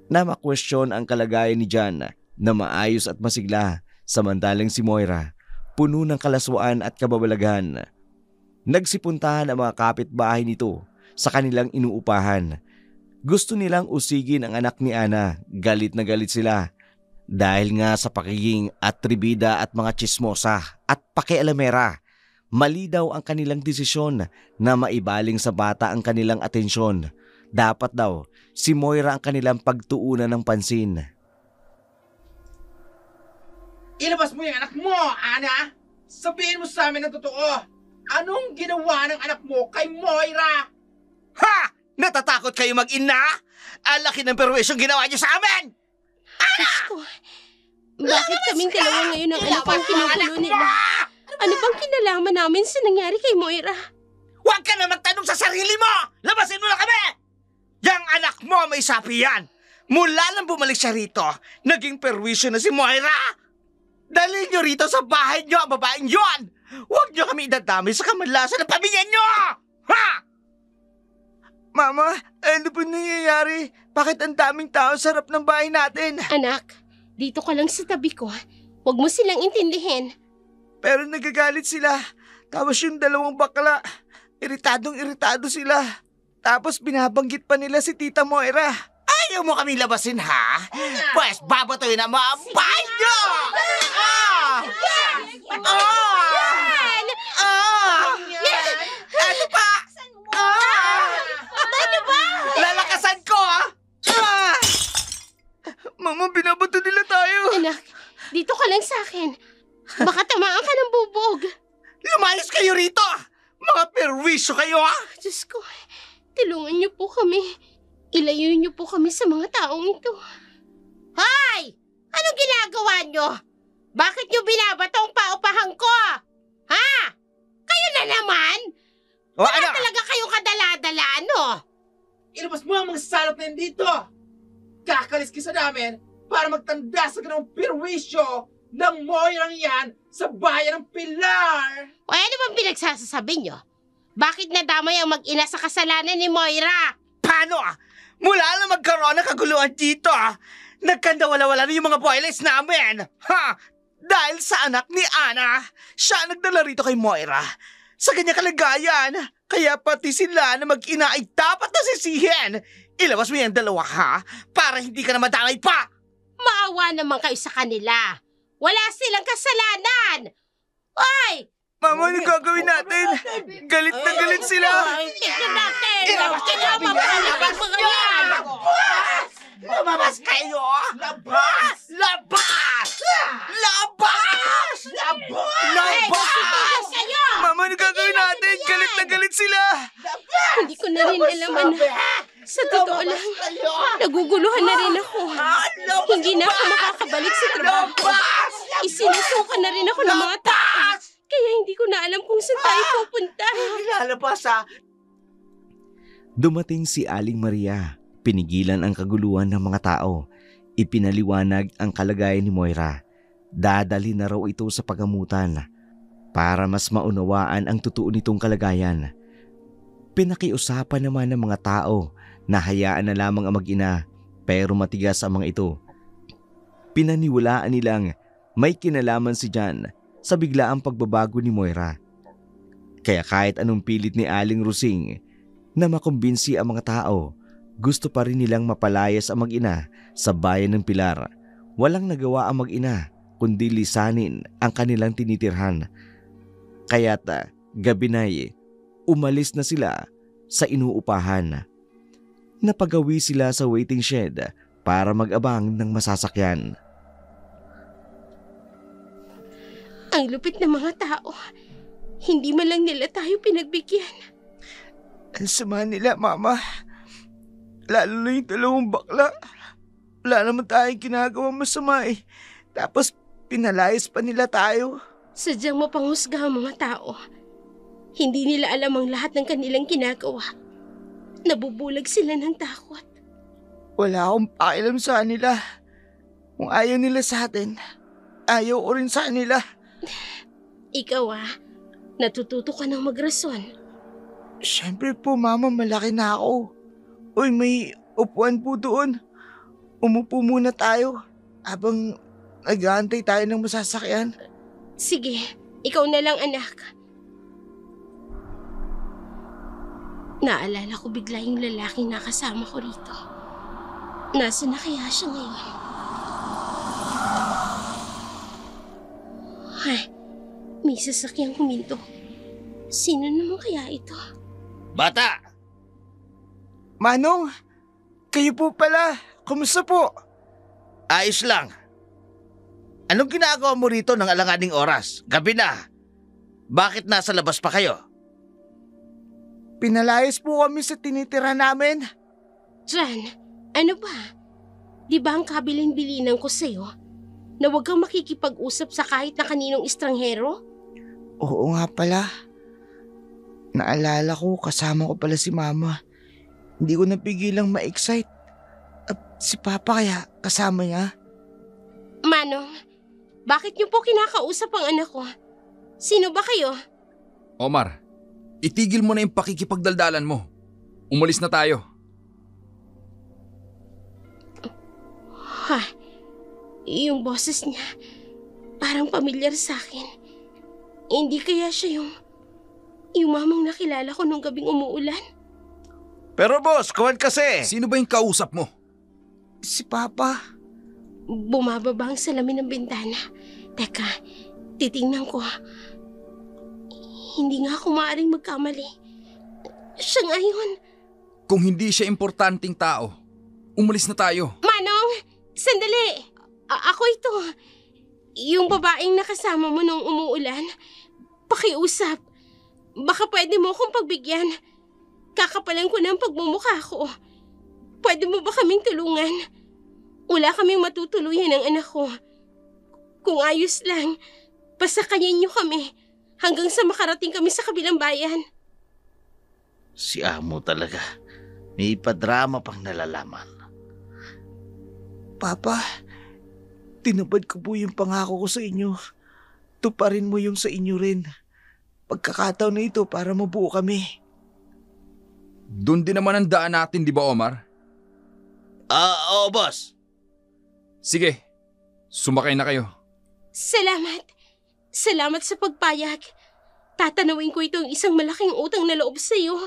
na makwestiyon ang kalagayan ni Jan na maayos at masigla, samantalang si Moira puno ng kalaswaan at kababalaghan. Nagsipuntahan ang mga kapitbahay nito sa kanilang inuupahan. Gusto nilang usigin ang anak ni Ana, galit na galit sila dahil nga sa pakiging atribida at mga chismosa at pakialamera. Mali daw ang kanilang desisyon na maibaling sa bata ang kanilang atensyon. Dapat daw si Moira ang kanilang pagtuunan ng pansin. Ilabas mo yung anak mo, Ana! Sabihin mo sa amin ang totoo! Anong ginawa ng anak mo kay Moira? Ha! Natatakot kayo mag-ina? Ang laki ng perwesyong ginawa niyo sa amin! Diyos ko, bakit kaming dalawa ngayon ang anak ang kinukulo nila? Ano bang kinalaman namin sa nangyari kay Moira? Huwag ka na magtanong sa sarili mo! Labasin mo na kami! Yang anak mo may sapi yan! Mula lang bumalik siya rito, naging perwisyo na si Moira! Dalhin niyo rito sa bahay niyo ang babaeng yon! Huwag niyo kami idadamay sa kamanlasan ng pamilya niyo! Ha! Mama, ano po nangyayari? Bakit ang daming tao sa harap ng bahay natin? Anak, dito ka lang sa tabi ko. Huwag mo silang intindihin. Pero nagagalit sila. Tapos yung 2 bakla, iritadong-iritado sila. Tapos binabanggit pa nila si Tita Moira. Ayaw mo kami labasin, ha? Pues babatoy na mga bahay niyo! Ano pa? Ano ba? Lalakasan ko, ha? Mama, binabato nila tayo. Anak, dito ka lang sa akin. Baka tamaan ka ng bubog. Lumayas kayo rito! Mga perwisyo kayo, ha? Diyos ko, tulungan niyo po kami. Ilayo niyo po kami sa mga taong ito. Hoy! Anong ginagawa niyo? Bakit niyo binabatong paupahan ko? Ha? Kayo na naman? Wala talaga kayong kadala-dala, ano? Ilabas mo ang mga salot na yun dito! Kakalis ka sa namin para magtanda sa ganong perwisyo ng Moirang yan sa bayan ng Pilar! O ano bang pinagsasasabi niyo? Bakit nadamay ang mag-ina sa kasalanan ni Moira? Paano, Mula na magkaroon ng kaguluhan dito, nagkandawala-wala na yung mga boylets namin! Ha? Dahil sa anak ni Ana, siya nagdala rito kay Moira. Sa kanyang kalagayan, kaya pati sila na mag-ina ay dapat nasisihin. Ilabas mo yung 2, ha? Para hindi ka na madamay pa! Maawa naman kayo sa kanila. Wala silang kasalanan. Oy! Mama, ano gagawin natin? Galit na galit sila. Tignan natin! Ilabas Tignan natin mo yan! mga mga yan! Lumabas kayo! Labas! Labas! Labas! Labas! Kayo! Mama, ano gagawin natin? Galit na galit sila. Hindi ko na rin alam, anak. Sa totoo lang, naguguluhan na rin ako. Hindi na ako makakabalik sa trabaho. Isinusukan na rin ako ng mga tao. Kaya hindi ko na alam kung saan tayo pupunta. Lalabas, Dumating si Aling Maria. Pinigilan ang kaguluhan ng mga tao. Ipinaliwanag ang kalagayan ni Moira. Dadali na raw ito sa pagamutan para mas maunawaan ang totoo nitong kalagayan. Pinakiusapan naman ng mga tao na hayaan na lamang ang mag-ina pero matigas ang mga ito. Pinaniwalaan nilang may kinalaman si John sa biglaang pagbabago ni Moira. Kaya kahit anong pilit ni Aling Rosing na makumbinsi ang mga tao, gusto pa rin nilang mapalayas ang mag-ina sa bayan ng Pilar. Walang nagawa ang mag-ina kundi lisanin ang kanilang tinitirhan. Kaya't gabi na'y umalis na sila sa inuupahan. Napagawi sila sa waiting shed para mag-abang ng masasakyan. Ang lupit ng mga tao. Hindi man lang nila tayo pinagbigyan. Ang sama nila, Mama. Lalo na yung dalawang bakla. Wala naman tayong ginagawang masama eh. Tapos pinalayas pa nila tayo. Sadyang mapanghusga ang mga tao. Hindi nila alam ang lahat ng kanilang ginagawa. Nabubulag sila ng takot. Wala akong pakialam sa kanila. Kung ayaw nila sa atin, ayaw ko rin sa kanila. Ikaw natututo ka ng magrason. Siyempre po, Mama, malaki na ako. Uy, may upuan po doon. Umupo muna tayo habang nag-aantay tayo ng masasakyan. Sige, ikaw na lang anak. Naalala ko bigla yung lalaking nakasama ko rito. Nasaan na kaya siya ngayon? Ay, may sasakyang huminto. Sino naman kaya ito? Bata! Manong, kayo po pala. Kumusta po? Ayos lang. Anong ginagawa mo rito ng alanganing oras? Gabi na. Bakit nasa labas pa kayo? Pinalayas po kami sa tinitira namin. Jan, ano ba? Di ba ang kabilin-bilinan ko sa'yo na huwag kang makikipag-usap sa kahit na kaninong estranghero? Oo nga pala. Naalala ko, kasama ko pala si Mama. Hindi ko napigilang ma-excite. At si Papa kaya kasama niya? Manong, bakit niyo po kinakausap ang anak ko? Sino ba kayo? Omar, itigil mo na yung pakikipagdaldalan mo. Umalis na tayo. Yung boses niya, parang pamilyar sa akin. Hindi kaya siya yung mamang nakilala ko nung gabing umuulan? Pero boss, kuwan kasi. Sino ba yung kausap mo? Si Papa. Bumababa ang salamin ng bintana. Teka, titingnan ko. Hindi nga ako maaaring magkamali. Siya nga yun. Kung hindi siya importanteng tao, umalis na tayo. Manong, sandali. Ako ito. Yung babaeng nakasama mo nung umuulan. Pakiusap. Baka pwede mo akong pagbigyan. Kakapalan ko ng pagmumukha ko. Pwede mo ba kaming tulungan? Wala kaming matutuluyan ng anak ko. Kung ayos lang, pasakayin niyo kami hanggang sa makarating kami sa kabilang bayan. Si Amo talaga. May padrama pang nalalaman. Papa, tinupad ko po yung pangako ko sa inyo. Tuparin mo yung sa inyo rin. Pagkakataon na ito para mabuo kami. Doon din naman ang daan natin, di ba, Omar? Oo, boss. Sige, sumakay na kayo. Salamat. Salamat sa pagpayag. Tatanawin ko itong isang malaking utang na loob sa iyo.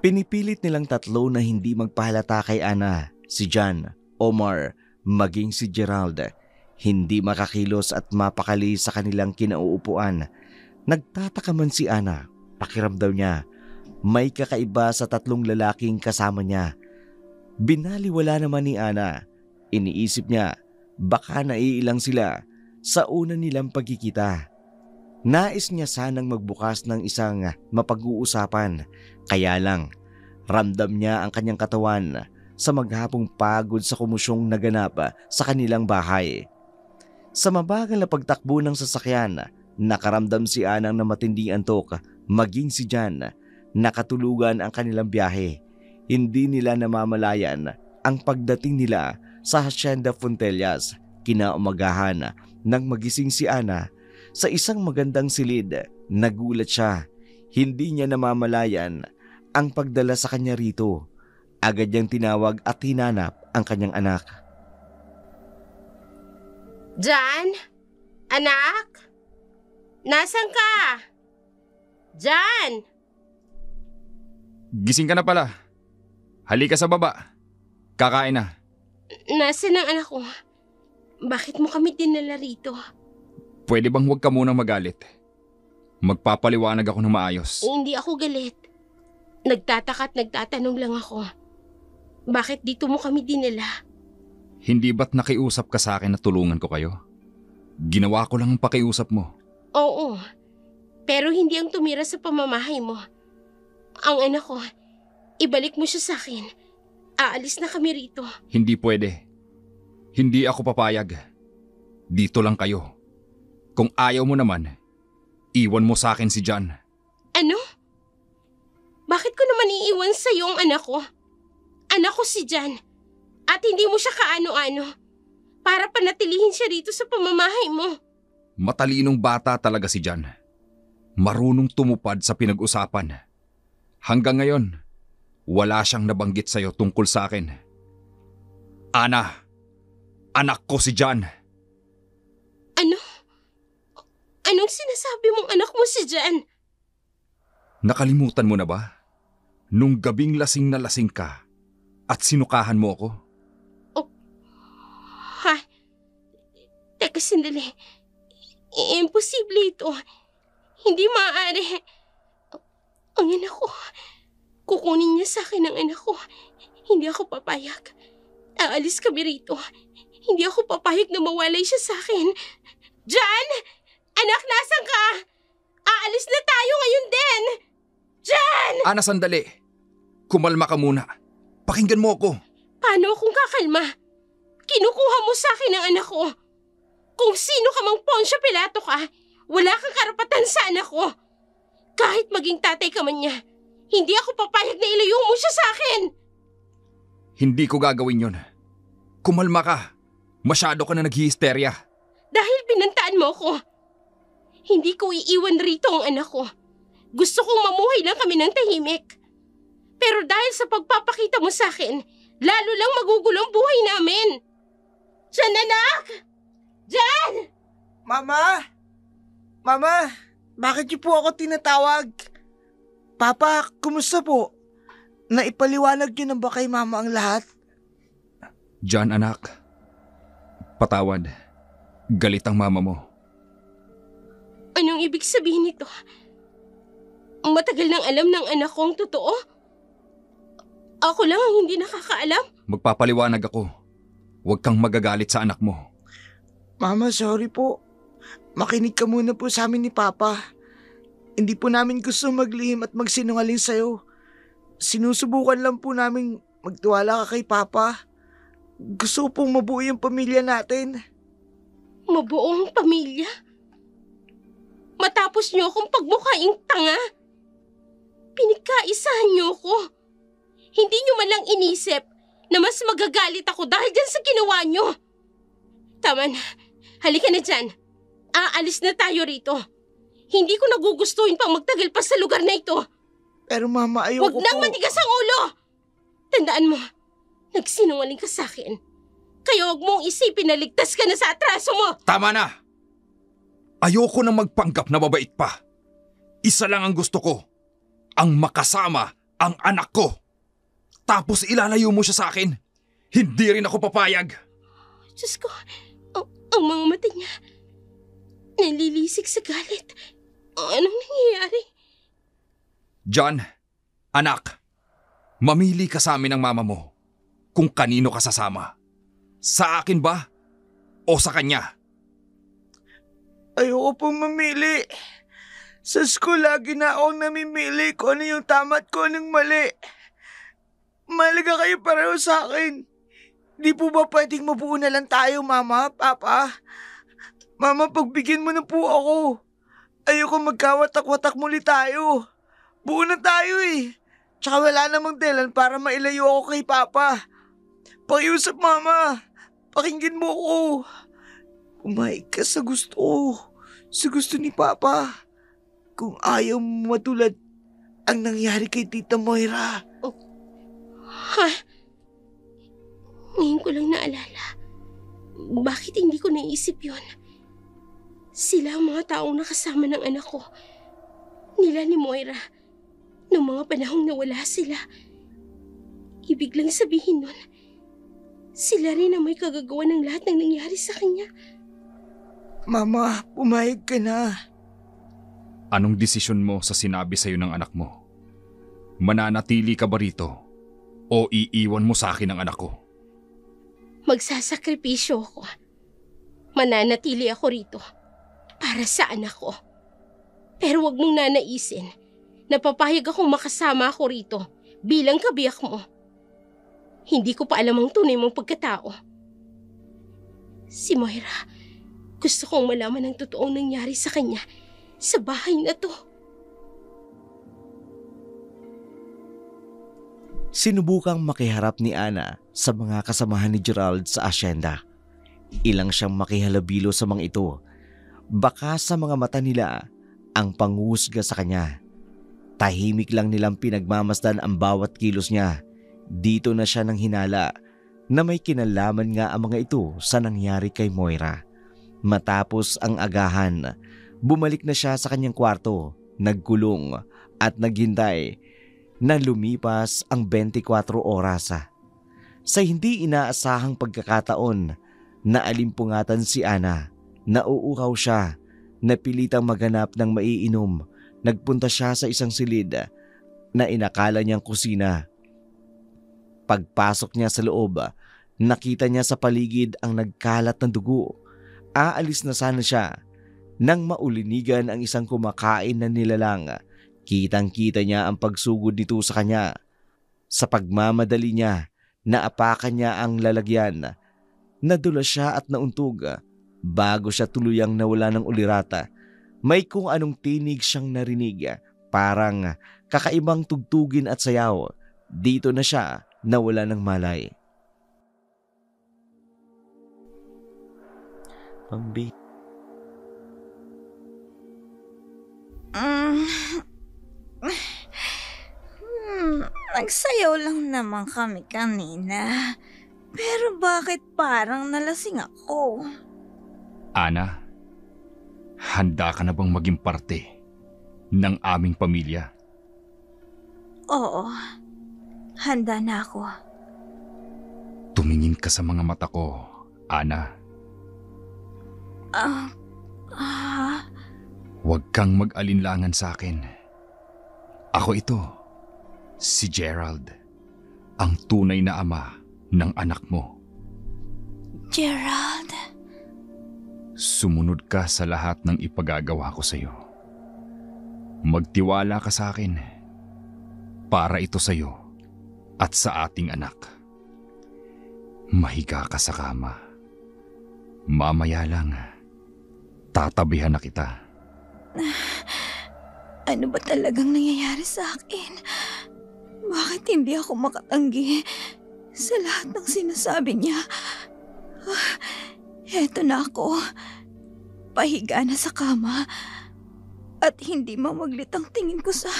Pinipilit nilang tatlo na hindi magpahalata kay Ana, si John, Omar, maging si Gerald. Hindi makakilos at mapakali sa kanilang kinauupuan. Nagtataka man si Ana, pakiramdam niya. May kakaiba sa tatlong lalaking kasama niya. Binaliwala naman ni Ana. Iniisip niya, baka naiilang sila sa una nilang pagkikita. Nais niya sanang magbukas ng isang mapag-uusapan. Kaya lang, ramdam niya ang kanyang katawan sa maghapong pagod sa kumusyong naganap sa kanilang bahay. Sa mabagal na pagtakbo ng sasakyan, nakaramdam si Anang na matinding antok, maging si Jan. Nakatulugan ang kanilang biyahe. Hindi nila namamalayan ang pagdating nila sa Hacienda Fontellas. Kinaumagahan nang magising si Ana sa isang magandang silid. Nagulat siya. Hindi niya namamalayan ang pagdala sa kanya rito. Agad niyang tinawag at hinanap ang kanyang anak. Jan? Anak? Nasaan ka? Jan? Gising ka na pala. Halika sa baba. Kakain na. Nasaan ang anak ko? Bakit mo kami dinala rito? Pwede bang huwag ka munang magalit? Magpapaliwanag ako ng maayos. Hindi ako galit. Nagtataka at nagtatanong lang ako. Bakit dito mo kami dinala? Hindi ba't nakiusap ka sa akin na tulungan ko kayo? Ginawa ko lang ang pakiusap mo. Oo. Pero hindi ang tumira sa pamamahay mo. Ang anak ko, ibalik mo siya sa akin. Aalis na kami rito. Hindi pwede. Hindi ako papayag. Dito lang kayo. Kung ayaw mo naman, iwan mo sa akin si Jan. Ano? Bakit ko naman iiwan sa iyo ang anak ko? Anak ko si Jan. At hindi mo siya kaano-ano. Para panatilihin siya rito sa pamamahay mo. Matalinong bata talaga si Jan. Marunong tumupad sa pinag-usapan. Hanggang ngayon, wala siyang nabanggit sa'yo tungkol sa akin. Ana, anak ko si Jan. Ano? Anong sinasabi mong anak mo si Jan? Nakalimutan mo na ba? Nung gabing lasing na lasing ka at sinukahan mo ako? Ha? Teka, sandali. Imposible ito. Hindi maaari. Ang anak ko. Kukunin niya sa akin ang anak ko. Hindi ako papayag. Aalis kami rito. Hindi ako papayag na mawalay siya sa akin. Jan! Anak, nasan ka? Aalis na tayo ngayon din! Jan! Ana, sandali. Kumalma ka muna. Pakinggan mo ako. Paano akong kakalma? Kinukuha mo sa akin ang anak ko. Kung sino ka mang Poncio Pilato ka, wala kang karapatan sa anak ko. Kahit maging tatay ka man niya, hindi ako papayag na ilayo mo siya sa akin. Hindi ko gagawin yon. Kumalma ka. Masyado ka na naghihisterya. Dahil binantaan mo ko. Hindi ko iiwan rito ang anak ko. Gusto kong mamuhay lang kami ng tahimik. Pero dahil sa pagpapakita mo sa akin, lalo lang magugulo ang buhay namin. Jan, anak! Jan! Mama! Mama! Bakit niyo po ako tinatawag? Papa, kumusta po? Naipaliwanag niyo na ba kay Mama ang lahat? Jan, anak. Patawad. Galit ang mama mo. Anong ibig sabihin nito? Matagal nang alam ng anak ko ang totoo? Ako lang ang hindi nakakaalam? Magpapaliwanag ako. Huwag kang magagalit sa anak mo. Mama, sorry po. Makinig ka muna po sa amin ni Papa. Hindi po namin gusto maglihim at magsinungaling sa'yo. Sinusubukan lang po namin magtiwala ka kay Papa. Gusto pong mabuo yung pamilya natin. Mabuo ang pamilya? Matapos niyo akong pagmukhaing tanga? Pinagkaisahan niyo ko. Hindi niyo man lang inisip na mas magagalit ako dahil dyan sa ginawa niyo. Tama na. Halika na dyan. Aalis na tayo rito. Hindi ko nagugustuhin pang magtagal pa sa lugar na ito. Pero Mama, ayoko po. Huwag nang matigas ang ulo! Tandaan mo, nagsinungaling ka sa akin. Kaya huwag mong isipin na ligtas ka na sa atraso mo. Tama na! Ayoko nang magpanggap na mabait pa. Isa lang ang gusto ko. Ang makasama ang anak ko. Tapos ilalayo mo siya sa akin. Hindi rin ako papayag. Diyos ko, ang mga mata niya nalilisik sa galit. Anong nangyayari? John, anak, mamili ka sa amin ng mama mo kung kanino ka sasama. Sa akin ba o sa kanya? Ayoko pong mamili. Sa school, lagi na akong namimili kung ano yung tama at kung anong mali. Mahalaga kayo pareho sa akin. Di po ba pwedeng mabuo na lang tayo, Mama, Papa? Mama, pagbigyan mo na po ako. Ayoko magkawatak-watak muli tayo. Buo na tayo eh. Tsaka wala namang dahilan para mailayo ako kay Papa. Pakiusap, Mama. Pakinggan mo ako. Pumayag ka sa gusto ko. Sa gusto ni Papa. Kung ayaw mo matulad ang nangyari kay Tita Moira. Ha? Ngayon ko lang naalala. Bakit hindi ko naisip yon? Sila ang mga taong nakasama ng anak ko. Nila ni Moira. Noong mga panahong nawala sila. Ibig lang sabihin nun, sila rin ang may kagagawa ng lahat ng nangyari sa kanya. Mama, pumayag ka na. Anong desisyon mo sa sinabi sa'yo ng anak mo? Mananatili ka ba rito? O iiwan mo sa akin ang anak ko? Magsasakripisyo ako. Mananatili ako rito para sa anak ko. Pero wag mong nanaisin na papayag akong makasama ako rito bilang kabiyak mo. Hindi ko pa alam ang tunay mong pagkatao. Si Moira, gusto kong malaman ang totoong nangyari sa kanya sa bahay na to. Sinubukang makiharap ni Ana sa mga kasamahan ni Gerald sa asyenda. Ilang siyang makihalabilo sa mga ito. Baka sa mga mata nila ang panghusga sa kanya. Tahimik lang nilang pinagmamasdan ang bawat kilos niya. Dito na siya nang hinala na may kinalaman nga ang mga ito sa nangyari kay Moira. Matapos ang agahan, bumalik na siya sa kanyang kwarto, nagkulong at naghintay na lumipas ang 24 oras. Sa hindi inaasahang pagkakataon, naalimpungatan si Ana. Nauuhaw siya, napilitang maghanap ng maiinom. Nagpunta siya sa isang silid na inakala niyang kusina. Pagpasok niya sa loob, nakita niya sa paligid ang nagkalat na dugo. Aalis na sana siya nang maulinigan ang isang kumakain na nilalang. Kitang-kita niya ang pagsugod nito sa kanya. Sa pagmamadali niya, naapakan niya ang lalagyan. Nadula siya at nauntog. Bago siya tuluyang nawala ng ulirata, may kung anong tinig siyang narinig. Parang kakaibang tugtugin at sayaw. Dito na siya nawala ng malay. Nagsayaw lang naman kami kanina. Pero bakit parang nalasing ako? Ana, handa ka na bang maging parte ng aming pamilya? Oo, handa na ako. Tumingin ka sa mga mata ko, Ana. Huwag kang mag-alinlangan sa akin. Ako ito, si Gerald, ang tunay na ama ng anak mo. Gerald? Sumunod ka sa lahat ng ipagagawa ko sa iyo. Magtiwala ka sa akin. Para ito sa iyo at sa ating anak. Mahiga ka sa kama. Mamaya lang, tatabihan na kita. Ano ba talagang nangyayari sa akin? Bakit hindi ako makatanggi sa lahat ng sinasabi niya? Heto na ako. Pahiga na sa kama. At hindi mamaglit ang tingin ko sa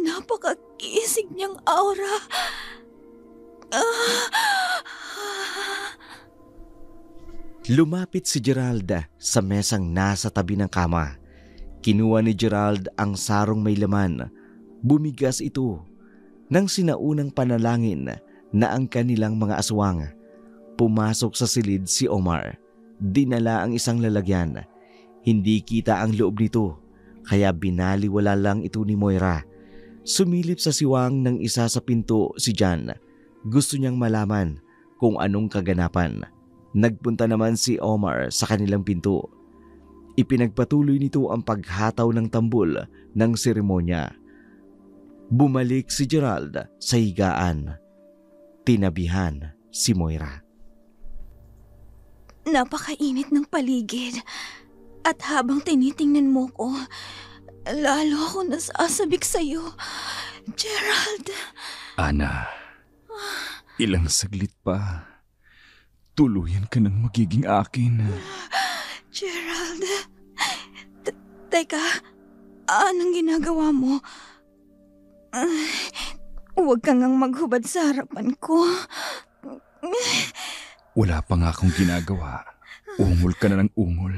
napakakisig niyang aura. Lumapit si Gerald sa mesang nasa tabi ng kama. Kinuha ni Gerald ang sarong may laman. Bumigas ito nang sinaunang panalangin na ang kanilang mga aswang. Pumasok sa silid si Omar. Dinala ang isang lalagyan. Hindi kita ang loob nito, kaya binaliwala lang ito ni Moira. Sumilip sa siwang ng isa sa pinto si John. Gusto niyang malaman kung anong kaganapan. Nagpunta naman si Omar sa kanilang pinto. Ipinagpatuloy nito ang paghataw ng tambol ng seremonya. Bumalik si Gerald sa higaan. Tinabihan si Moira. Napakainit ng paligid. At habang tinitingnan mo ko, lalo ako nasasabik sa'yo. Gerald! Ana, Ilang saglit pa, tuluyan ka ng magiging akin. Gerald, teka, anong ginagawa mo? Huwag kang ngang maghubad sa harapan ko. Wala pa nga akong ginagawa. Ungol ka na ng ungol.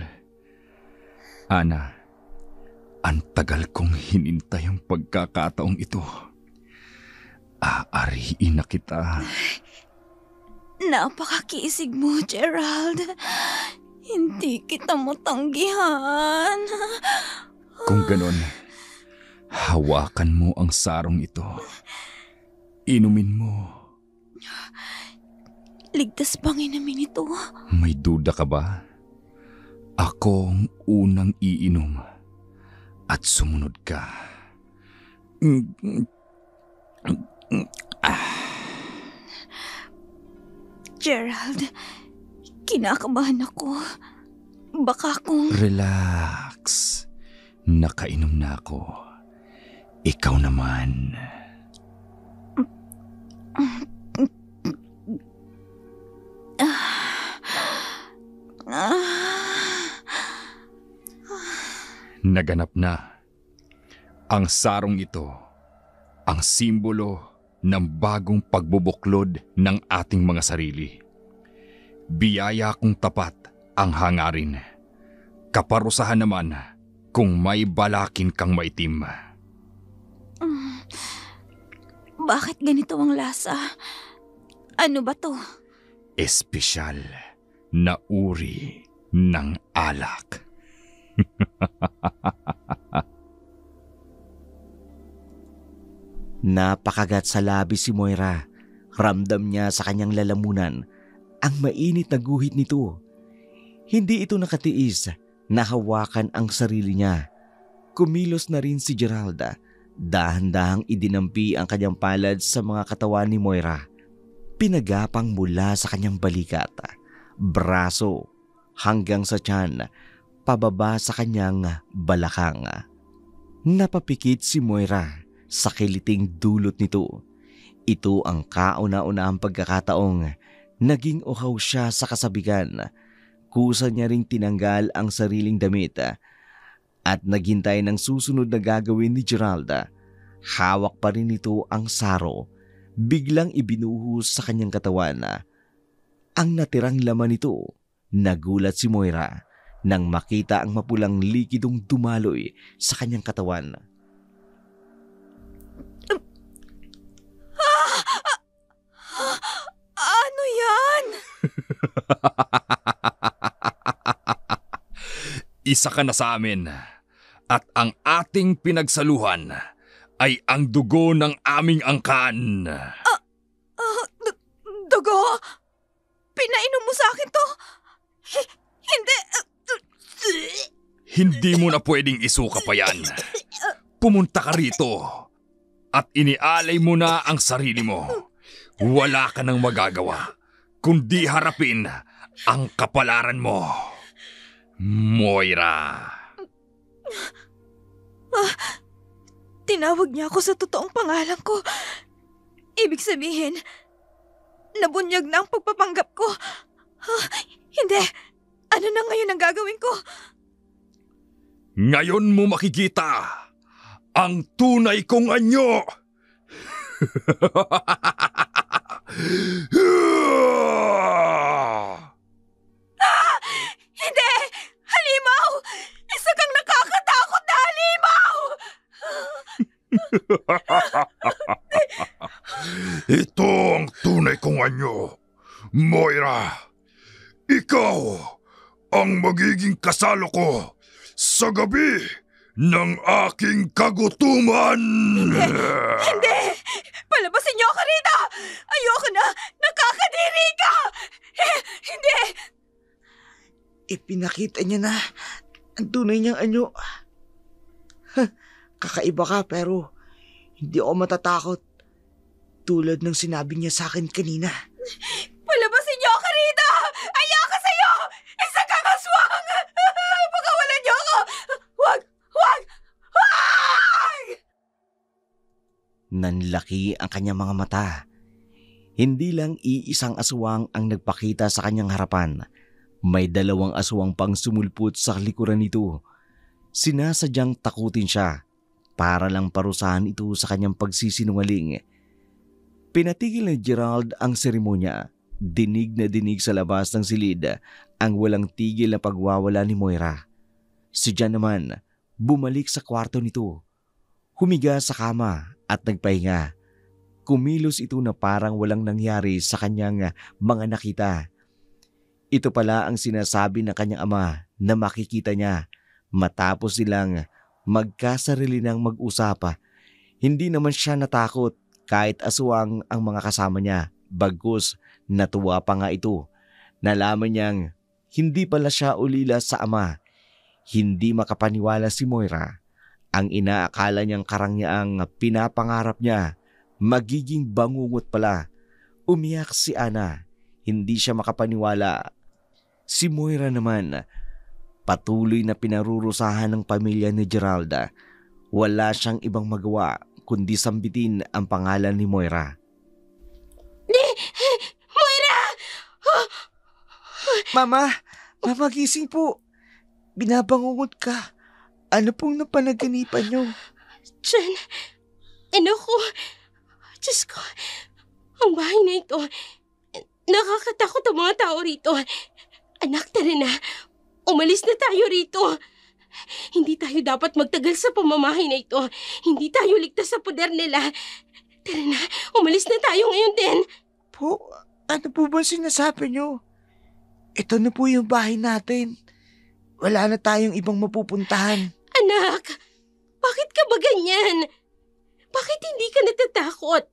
Ana, ang tagal kong hinintay ang pagkakataong ito. Aariin na kita. Napakakisig mo, Gerald. Hindi kita matanggihan. Kung ganon, hawakan mo ang sarong ito. Inumin mo. Ligtas bang inumin ito? May duda ka ba? Ako ang unang iinom at sumunod ka. Gerald, kinakabahan ako. Baka kung... Relax. Nakainom na ako. Ikaw naman. Naganap na. Ang sarong ito, ang simbolo ng bagong pagbubuklod ng ating mga sarili. Biyaya kung tapat ang hangarin. Kaparusahan naman kung may balakin kang maitim. Bakit ganito ang lasa? Ano ba to? Espesyal na uri ng alak. Napakagat sa labi si Moira. Ramdam niya sa kanyang lalamunan ang mainit na guhit nito. Hindi ito nakatiis na hawakan ang sarili niya. Kumilos na rin si Geralda. Dahan-dahang idinampi ang kanyang palad sa mga katawan ni Moira. Pinagapang mula sa kanyang balikat, braso, hanggang sa tiyan, pababa sa kanyang balakang. Napapikit si Moira sa kiliting dulot nito. Ito ang kauna-unahang pagkakataong naging uhaw siya sa kasabigan. Kusa niya ring tinanggal ang sariling damit at naghintay ng susunod na gagawin ni Geralda. Hawak pa rin nito ang saro. Biglang ibinuhos sa kanyang katawan ang natirang laman nito. Nagulat si Moira nang makita ang mapulang likidong dumaloy sa kanyang katawan. Ano yan? Isa ka na sa amin at ang ating pinagsaluhan ay ang dugo ng aming angkan. Dugo? Pinainom mo sa akin to? Hindi. Hindi mo na pwedeng isuka pa yan. Pumunta ka rito at inialay mo na ang sarili mo. Wala ka nang magagawa kundi harapin ang kapalaran mo, Moira. Tinawag niya ako sa totoong pangalan ko. Ibig sabihin, nabunyag na ang pagpapanggap ko. Hindi. Ano na ngayon ang gagawin ko? Ngayon mo makikita ang tunay kong anyo. Hindi! Halimaw! Isa kang nakakatakot na halimaw! Ito ang tunay kong anyo, Moira. Ikaw ang magiging kasalo ko sa gabi ng aking kagutuman. Hindi! Palabasin niyo ako rito! Ayoko na! Nakakadiri ka! Hindi! Ipinakita niya na ang tunay niyang anyo. Kakaiba ka pero hindi ako matatakot. Tulad ng sinabi niya sa akin kanina. Palabasin niyo ako rito! Ayoko sa'yo! Isa kang aswang! Pakawalan niyo ako! Wag! Wag! Wag! Nanlaki ang kanyang mga mata. Hindi lang iisang aswang ang nagpakita sa kanyang harapan. May 2 aswang pang sumulpot sa likuran nito. Sinasadyang takutin siya para lang parusahan ito sa kanyang pagsisinungaling. Pinatigil ni Gerald ang seremonya. Dinig na dinig sa labas ng silid ang walang tigil na pagwawala ni Moira. Si Jan naman bumalik sa kwarto nito. Humiga sa kama at nagpahinga. Kumilos ito na parang walang nangyari sa kanyang mga nakita. Ito pala ang sinasabi ng kanyang ama na makikita niya matapos silang magkasarili ng mag-usap. Hindi naman siya natakot kahit aswang ang mga kasama niya. Bagkus natuwa pa nga ito. Nalaman niyang hindi pala siya ulila sa ama. Hindi makapaniwala si Moira. Ang inaakala niyang karangyaang pinapangarap niya, magiging bangungot pala. Umiyak si Ana. Hindi siya makapaniwala. Si Moira naman, patuloy na pinarurusahan ng pamilya ni Geralda. Wala siyang ibang magawa kundi sambitin ang pangalan ni Moira. Moira! Mama, gising po. Binabangungot ka. Ano pong napanaginipan niyo? Jan, ko. Diyos ko, ang bahay na ito, nakakatakot ang mga tao rito. Anak, tara na. Umalis na tayo rito. Hindi tayo dapat magtagal sa pamamahay na ito. Hindi tayo ligtas sa poder nila. Tara na, umalis na tayo ngayon din. Po, ano po ba sinasabi niyo? Ito na po yung bahay natin. Wala na tayong ibang mapupuntahan. Anak, bakit ka ba ganyan? Bakit hindi ka natatakot?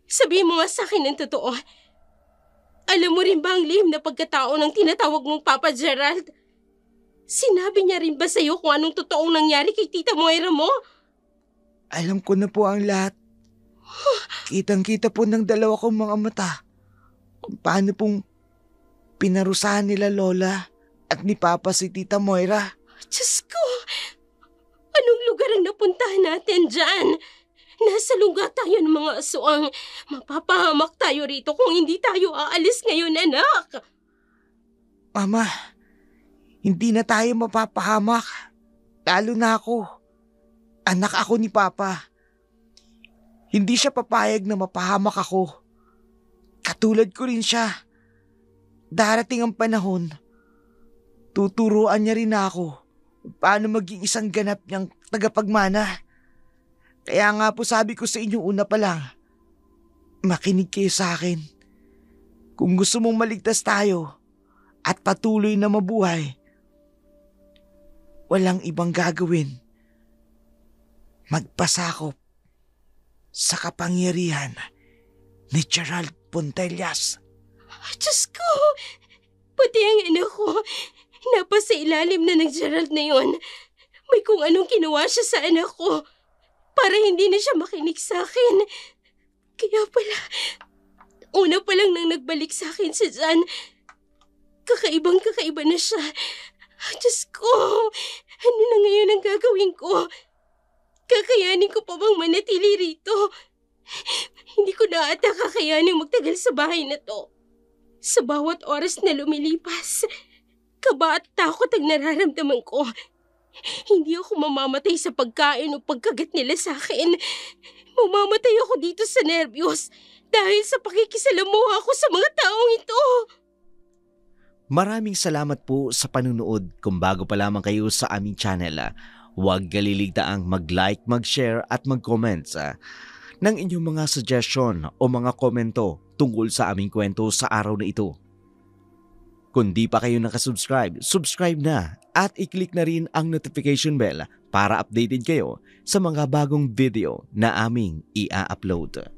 Sabihin mo nga sa akin ang totoo. Alam mo rin ba ang lihim na pagkatao ng tinatawag mong Papa Gerald? Sinabi niya rin ba sa'yo kung anong totoong nangyari kay Tita Moira mo? Alam ko na po ang lahat. Kitang-kita po ng 2 kong mga mata kung paano pong pinarusahan nila Lola at ni Papa si Tita Moira. Diyos ko! Anong lugar ang napuntahan natin dyan? Nasa lugar tayo ng mga aswang. Mapapahamak tayo rito kung hindi tayo aalis ngayon, anak. Mama, hindi na tayo mapapahamak. Lalo na ako. Anak ako ni Papa. Hindi siya papayag na mapahamak ako. Katulad ko rin siya. Darating ang panahon, tuturuan niya rin ako paano maging isang ganap niyang tagapagmana. Kaya nga po sabi ko sa inyo una pa lang, makinig kayo sa akin. Kung gusto mong maligtas tayo at patuloy na mabuhay, walang ibang gagawin. Magpasakop sa kapangyarihan ni Gerald Puntellaz. Diyos ko! Pati ang ina ko, napasa ilalim na ng Gerald na yon. May kung anong ginawa siya sa anak ko para hindi na siya makinig sa akin. Kaya pala, una pa lang nang nagbalik sa akin si Jan, kakaiba na siya. Diyos ko, ano na ngayon ang gagawin ko? Kakayanin ko pa bang manatili rito? Hindi ko na ata kakayanin magtagal sa bahay na to. Sa bawat oras na lumilipas, kaba at takot ang nararamdaman ko. Hindi ako mamamatay sa pagkain o pagkagat nila sa akin. Mamamatay ako dito sa nerbiyos dahil sa pakikisalamuha ko sa mga taong ito. Maraming salamat po sa panunood. Kung bago pa lamang kayo sa aming channel, huwag kaliligtaang mag-like, mag-share at mag-comment ng inyong mga suggestion o mga komento tungkol sa aming kwento sa araw na ito. Kung di pa kayo nakasubscribe, subscribe na at i-click na rin ang notification bell para updated kayo sa mga bagong video na aming i-upload.